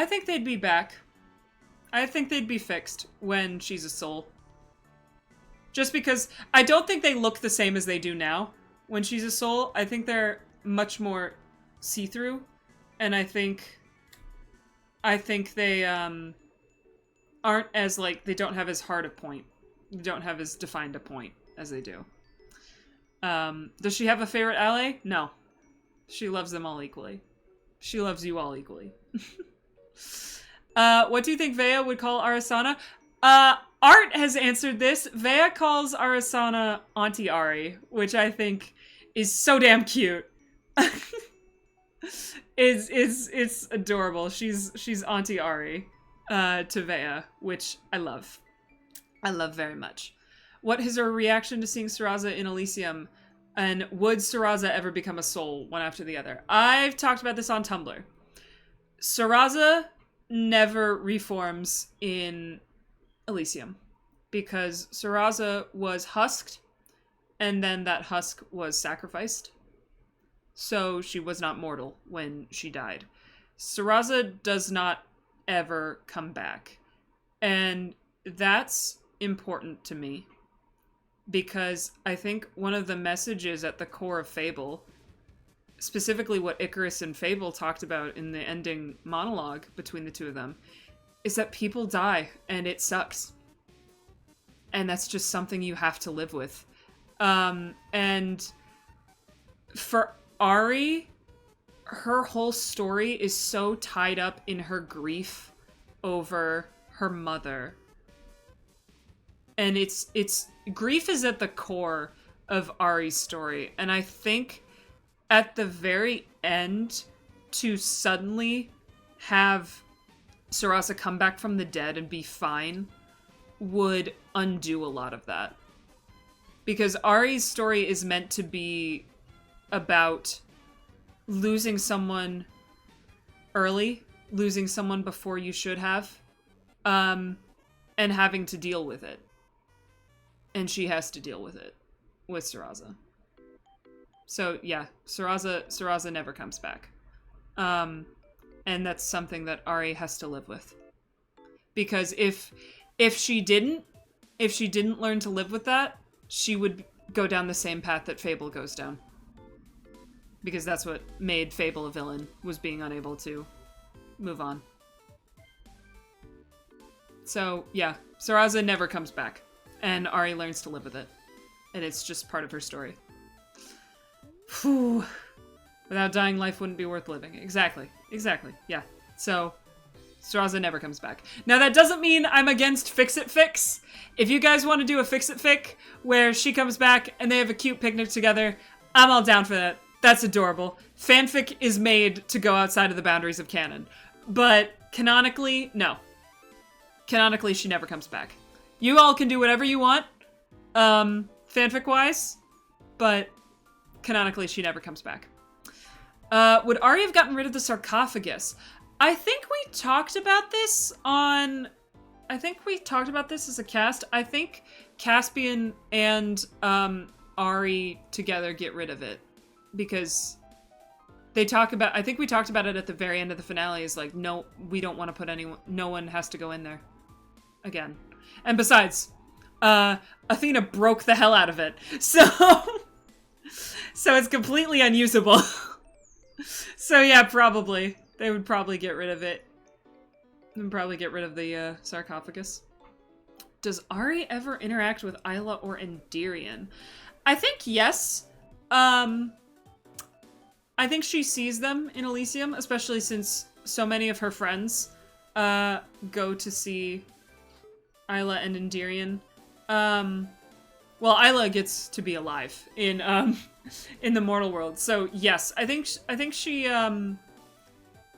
think they'd be back. I think they'd be fixed when she's a soul. Just because I don't think they look the same as they do now when she's a soul. I think they're much more see-through, and I think they aren't as, like, they don't have as hard a point. They don't have as defined a point as they do. Does she have a favorite ally? No. She loves them all equally. She loves you all equally. What do you think Vea would call Arasana? Art has answered this. Vea calls Arasana Auntie Ari, which I think is so damn cute. It's adorable. She's Auntie Ari to Vea, which I love. I love very much. What is her reaction to seeing Saraza in Elysium? And would Saraza ever become a soul, one after the other? I've talked about this on Tumblr. Saraza never reforms in Elysium because Saraza was husked and then that husk was sacrificed. So she was not mortal when she died. Saraza does not ever come back. And that's important to me because I think one of the messages at the core of Fable, specifically what Icarus and Fable talked about in the ending monologue between the two of them, is that people die and it sucks. And that's just something you have to live with. And for Ari, her whole story is so tied up in her grief over her mother. And it's grief is at the core of Ari's story. And I think at the very end, to suddenly have Saraza come back from the dead and be fine would undo a lot of that. Because Ari's story is meant to be about losing someone early, losing someone before you should have, and having to deal with it. And she has to deal with it with Saraza. So yeah, Saraza never comes back. And that's something that Ari has to live with. Because if she didn't learn to live with that, she would go down the same path that Fable goes down. Because that's what made Fable a villain, was being unable to move on. So yeah, Saraza never comes back. And Ari learns to live with it. And it's just part of her story. Whew. Without dying, life wouldn't be worth living. Exactly. Yeah. So, Saraza never comes back. Now, that doesn't mean I'm against Fix-It Fix. If you guys want to do a Fix-It Fic where she comes back and they have a cute picnic together, I'm all down for that. That's adorable. Fanfic is made to go outside of the boundaries of canon. But canonically, no. Canonically, she never comes back. You all can do whatever you want, fanfic-wise, but canonically, she never comes back. Would Ari have gotten rid of the sarcophagus? I think we talked about this as a cast. I think Caspian and Ari together get rid of it. because they talk about, I think we talked about it at the very end of the finale, is like, no, we don't want to put anyone, no one has to go in there again. And besides, Athena broke the hell out of it. So, so it's completely unusable. So yeah, probably. They would probably get rid of it. And probably get rid of the sarcophagus. Does Ari ever interact with Isla or Endirian? I think yes. I think she sees them in Elysium, especially since so many of her friends go to see Isla and Endirian. Well, Isla gets to be alive in the mortal world. So yes, I think she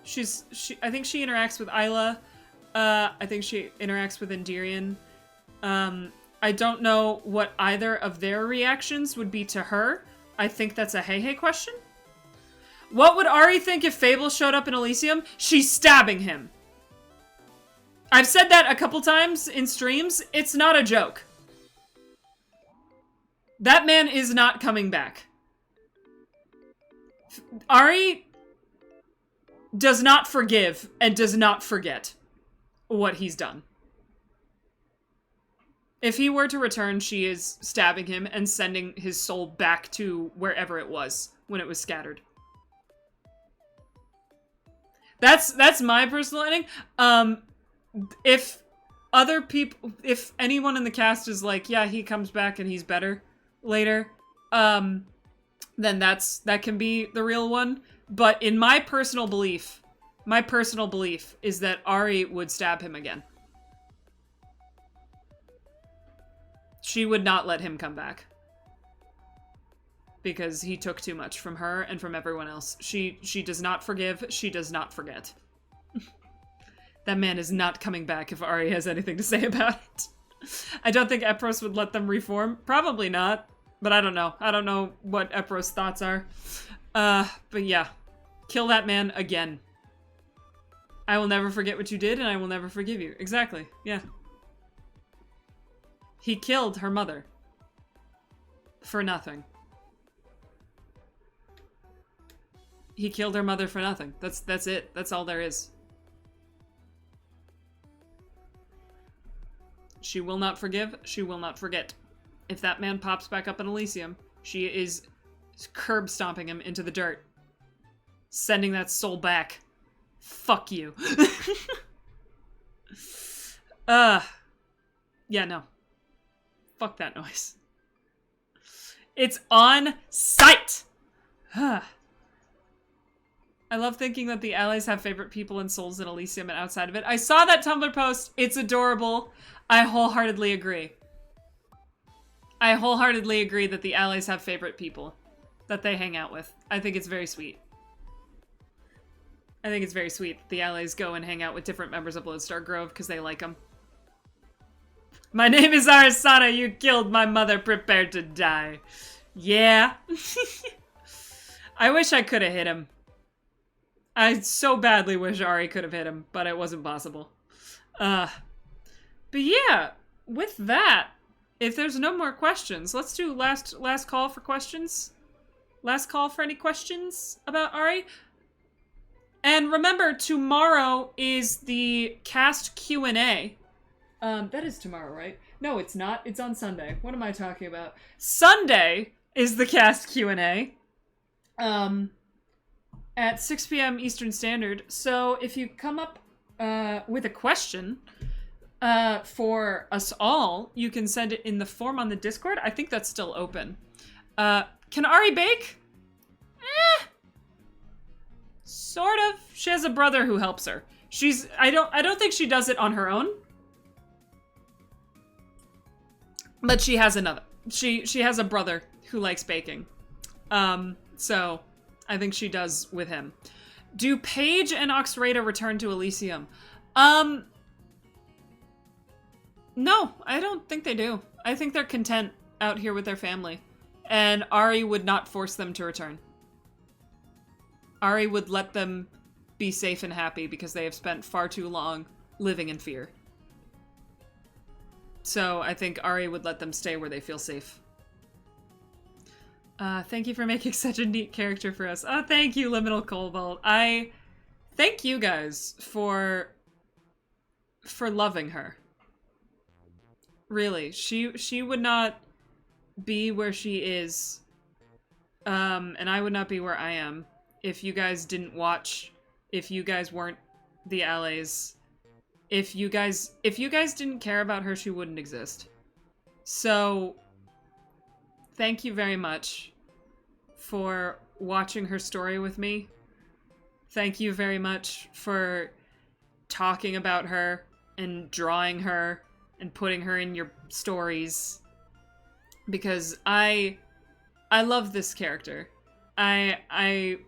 interacts with Isla. I think she interacts with Endirian. I don't know what either of their reactions would be to her. I think that's a hey question. What would Ari think if Fable showed up in Elysium? She's stabbing him. I've said that a couple times in streams. It's not a joke. That man is not coming back. Ari does not forgive and does not forget what he's done. If he were to return, she is stabbing him and sending his soul back to wherever it was when it was scattered. That's my personal ending. If other people, if anyone in the cast is like, yeah, he comes back and he's better later, then that can be the real one. But in my personal belief is that Ari would stab him again. She would not let him come back. Because he took too much from her and from everyone else. She does not forgive, she does not forget. That man is not coming back if Ari has anything to say about it. I don't think Epros would let them reform. Probably not. But I don't know. I don't know what Epros' thoughts are. But yeah. Kill that man again. I will never forget what you did, and I will never forgive you. Exactly. Yeah. He killed her mother. For nothing. He killed her mother for nothing. That's it. That's all there is. She will not forgive. She will not forget. If that man pops back up in Elysium, she is curb stomping him into the dirt. Sending that soul back. Fuck you. Yeah, no. Fuck that noise. It's on site! I love thinking that the allies have favorite people and souls in Elysium and outside of it. I saw that Tumblr post. It's adorable. I wholeheartedly agree. I wholeheartedly agree that the allies have favorite people that they hang out with. I think it's very sweet. I think it's very sweet that the allies go and hang out with different members of Lodestar Grove because they like them. My name is Arasana. You killed my mother. Prepare to die. Yeah. I wish I could have hit him. I so badly wish Ari could have hit him, but it wasn't possible. But yeah, with that, if there's no more questions, let's do last call for questions. Last call for any questions about Ari. And remember, tomorrow is the cast Q&A. That is tomorrow, right? No, it's not. It's on Sunday. What am I talking about? Sunday is the cast Q&A. At 6 p.m. Eastern Standard. So if you come up with a question for us all, you can send it in the form on the Discord. I think that's still open. Can Ari bake? Sort of. She has a brother who helps her. I don't think she does it on her own. But she has another. She has a brother who likes baking. So I think she does with him. Do Paige and Oxrada return to Elysium? No, I don't think they do. I think they're content out here with their family. And Ari would not force them to return. Ari would let them be safe and happy because they have spent far too long living in fear. So I think Ari would let them stay where they feel safe. Thank you for making such a neat character for us. Oh, thank you, Liminal Cobalt. I thank you guys for loving her. Really, she would not be where she is, and I would not be where I am if you guys didn't watch, if you guys weren't the allies, if you guys didn't care about her, she wouldn't exist. So, thank you very much for watching her story with me. Thank you very much for talking about her and drawing her and putting her in your stories. Because I love this character. I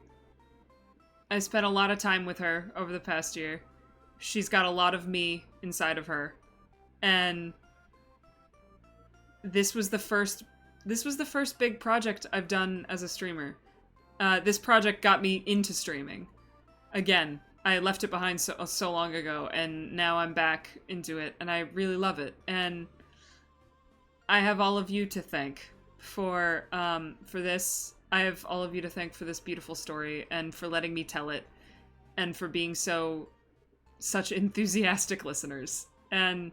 spent a lot of time with her over the past year. She's got a lot of me inside of her. And this was the first big project I've done as a streamer. This project got me into streaming. Again, I left it behind so long ago, and now I'm back into it, and I really love it. And I have all of you to thank for this. I have all of you to thank for this beautiful story, and for letting me tell it, and for being such enthusiastic listeners. And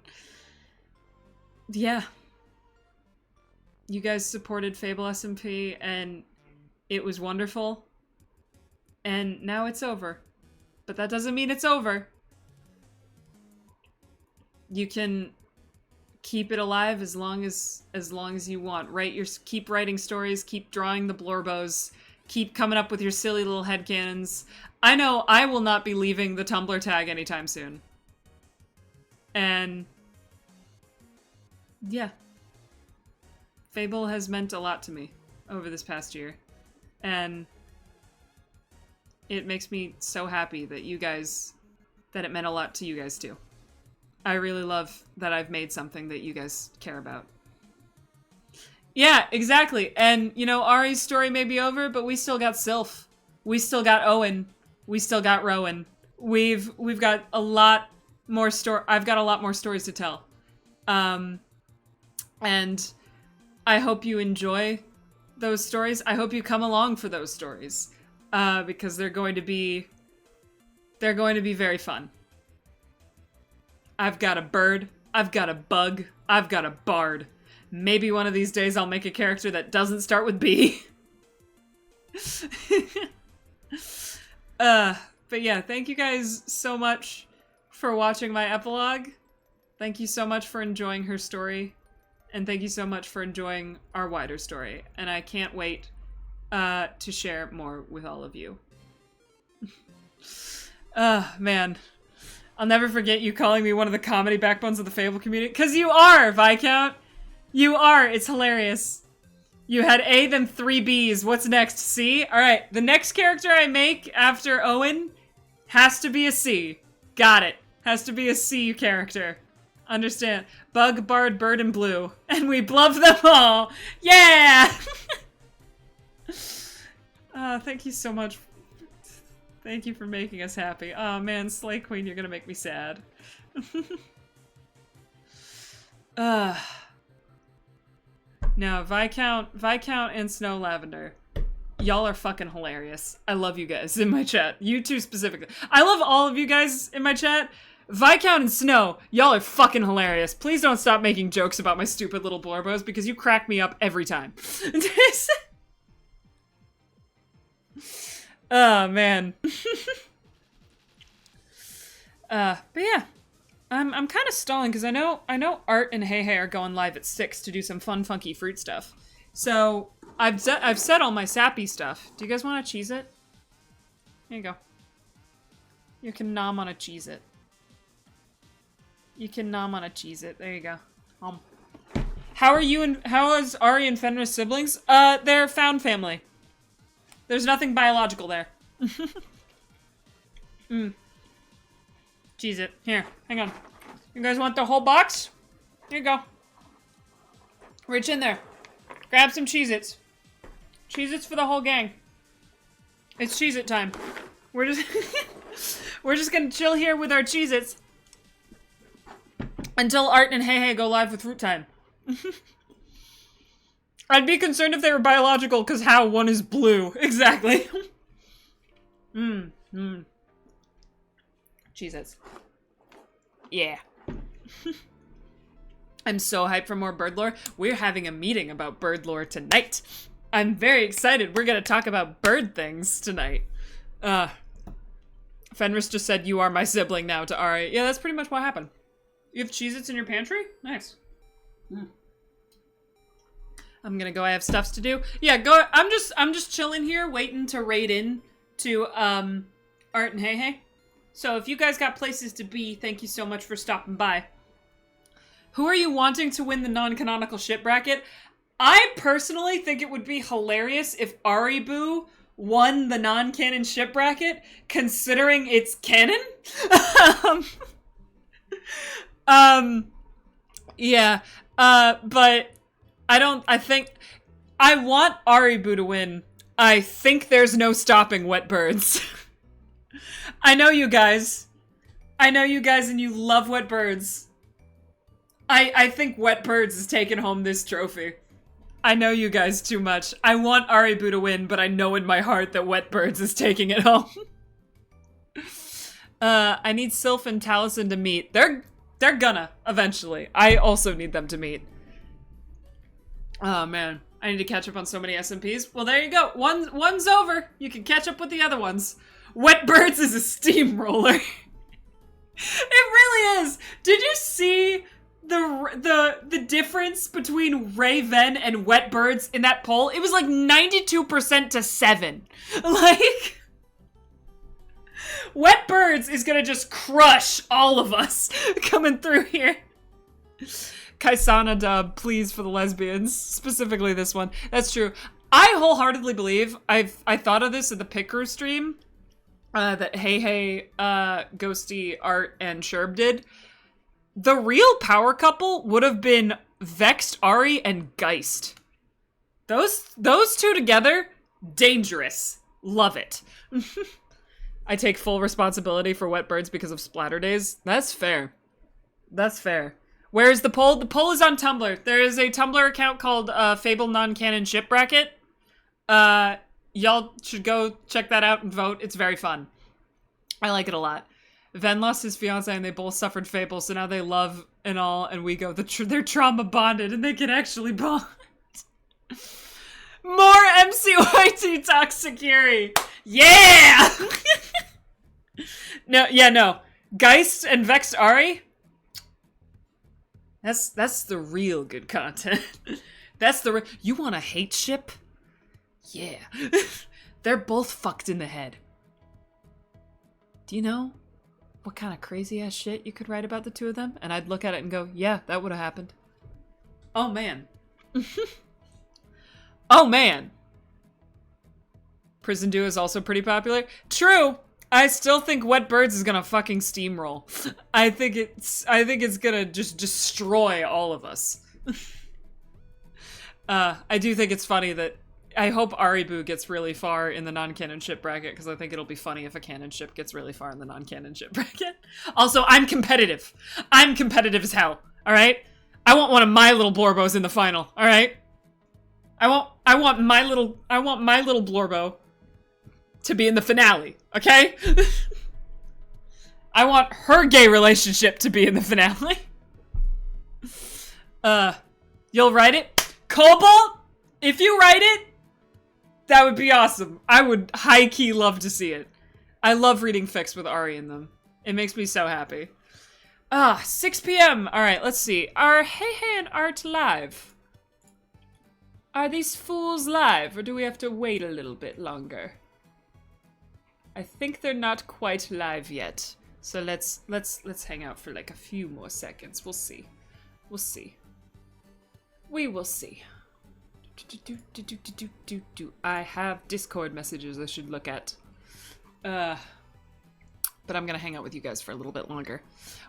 yeah, you guys supported Fable SMP, and it was wonderful. And now it's over. But that doesn't mean it's over. You can keep it alive as long as you want. Keep writing stories, keep drawing the blorbos, keep coming up with your silly little headcanons. I know I will not be leaving the Tumblr tag anytime soon. And yeah. Fable has meant a lot to me over this past year. And it makes me so happy that it meant a lot to you guys too. I really love that I've made something that you guys care about. Yeah, exactly. And, you know, Ari's story may be over, but we still got Sylph. We still got Owen. We still got Rowan. We've got a lot more I've got a lot more stories to tell. And I hope you enjoy those stories. I hope you come along for those stories. Because they're going to be very fun. I've got a bird, I've got a bug, I've got a bard. Maybe one of these days I'll make a character that doesn't start with B. But yeah, thank you guys so much for watching my epilogue. Thank you so much for enjoying her story. And thank you so much for enjoying our wider story. And I can't wait to share more with all of you. Man. I'll never forget you calling me one of the comedy backbones of the Fable community. Because you are, Viscount! You are! It's hilarious. You had A, then 3 Bs. What's next? C? Alright, the next character I make after Owen has to be a C. Got it. Has to be a C character. Understand. Bug, Bard, Bird, and Blue. And we bluff them all! Yeah! Thank you so much. Thank you for making us happy. Oh man, Slay Queen, you're gonna make me sad. No, Viscount and Snow Lavender. Y'all are fucking hilarious. I love you guys in my chat. You two specifically. I love all of you guys in my chat. Viscount and Snow, y'all are fucking hilarious. Please don't stop making jokes about my stupid little blorbos because you crack me up every time. Oh, man. But yeah. I'm kind of stalling because I know Art and Hey Hey are going live at 6 to do some fun, funky fruit stuff. So, I've said all my sappy stuff. Do you guys want to cheese it? Here you go. You can nom on a cheese it. You can nom on a cheese it. There you go. How is Ari and Fenris siblings? They're found family. There's nothing biological there. Cheese it. Here, hang on. You guys want the whole box? Here you go. Reach in there. Grab some Cheez-Its. Cheez-Its for the whole gang. It's Cheez-It time. We're just gonna chill here with our Cheez-Its until Art and Hey Hey go live with Fruit Time. I'd be concerned if they were biological, because how one is blue. Exactly. Jesus. Yeah. I'm so hyped for more bird lore. We're having a meeting about bird lore tonight. I'm very excited. We're gonna talk about bird things tonight. Fenris just said, "You are my sibling now" to Ari. Yeah, that's pretty much what happened. You have Cheez-Its in your pantry? Nice. I'm gonna go. I have stuffs to do. Yeah, go. I'm just chilling here, waiting to raid in to Art and Hey Hey. So if you guys got places to be, thank you so much for stopping by. Who are you wanting to win the non-canonical ship bracket? I personally think it would be hilarious if Aribu won the non-canon ship bracket, considering it's canon. Yeah. But I want Aribu to win. I think there's no stopping wet birds. I know you guys. And you love wet birds. I think wet birds is taking home this trophy. I know you guys too much. I want Aribu to win, but I know in my heart that wet birds is taking it home. I need Sylph and Taliesin to meet. They're gonna, eventually. I also need them to meet. Oh man, I need to catch up on so many SMPs. Well, there you go. One's over. You can catch up with the other ones. Wet birds is a steamroller. It really is. Did you see the difference between Raven and wet birds in that poll? It was like 92% to 7. Like, wet birds is gonna just crush all of us coming through here. Kaisana dub, please, for the lesbians. Specifically this one. That's true. I wholeheartedly believe, I thought of this at the Picker stream, that Hey Hey, Ghosty, Art, and Sherb did. The real power couple would have been Vexed Ari and Geist. Those two together, dangerous. Love it. I take full responsibility for wet birds because of splatter days. That's fair. That's fair. Where's the poll? The poll is on Tumblr. There is a Tumblr account called Fable Non-Canon Ship Bracket. Y'all should go check that out and vote. It's very fun. I like it a lot. Ven lost his fiance and they both suffered Fable, so now they love and all, and we go, they're trauma bonded and they can actually bond. More MCYT Toxic Yuri. Yeah! No. Geist and Vexed Ari. That's the real good content. You want a hate ship? Yeah. They're both fucked in the head. Do you know what kind of crazy ass shit you could write about the two of them? And I'd look at it and go, yeah, that would have happened. Oh man. Oh man. Prison Do is also pretty popular. True. I still think Wet Birds is gonna fucking steamroll. I think it's gonna just destroy all of us. I do think it's funny that I hope Aribu gets really far in the non-canon ship bracket, because I think it'll be funny if a canon ship gets really far in the non-canon ship bracket. Also, I'm competitive. I'm competitive as hell, alright? I want one of my little Blorbos in the final, alright? I want my little Blorbo to be in the finale, okay? I want her gay relationship to be in the finale. You'll write it? Cobalt? If you write it, that would be awesome. I would high-key love to see it. I love reading fics with Ari in them. It makes me so happy. 6 p.m. Alright, let's see. Are Hey Hey and Art live? Are these fools live, or do we have to wait a little bit longer? I think they're not quite live yet. So let's hang out for like a few more seconds. We'll see. We'll see. We will see. I have Discord messages I should look at. But I'm gonna hang out with you guys for a little bit longer.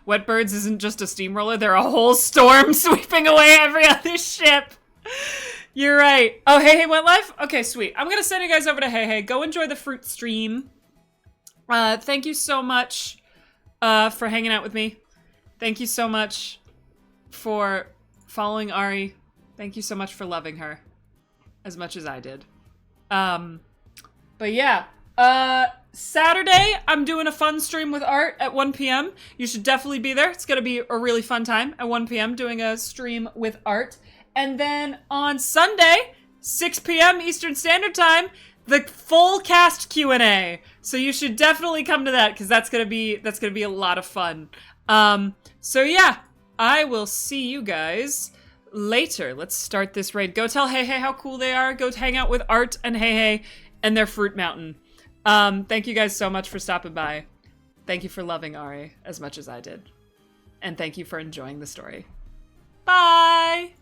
Wet Birds isn't just a steamroller, they're a whole storm sweeping away every other ship. You're right. Oh, Hey Hey went live? Okay, sweet. I'm gonna send you guys over to Hey Hey. Go enjoy the fruit stream. Thank you so much for hanging out with me. Thank you so much for following Ari. Thank you so much for loving her. as much as I did. But yeah, Saturday, I'm doing a fun stream with Art at 1 p.m. You should definitely be there. It's going to be a really fun time at 1 p.m. doing a stream with Art. And then on Sunday, 6 p.m. Eastern Standard Time, the full cast Q&A. So you should definitely come to that because that's going to be a lot of fun. So yeah, I will see you guys later. Let's start this raid. Go tell Hey Hey how cool they are. Go hang out with Art and Hey Hey and their fruit mountain. Thank you guys so much for stopping by. Thank you for loving Ari as much as I did. And thank you for enjoying the story. Bye!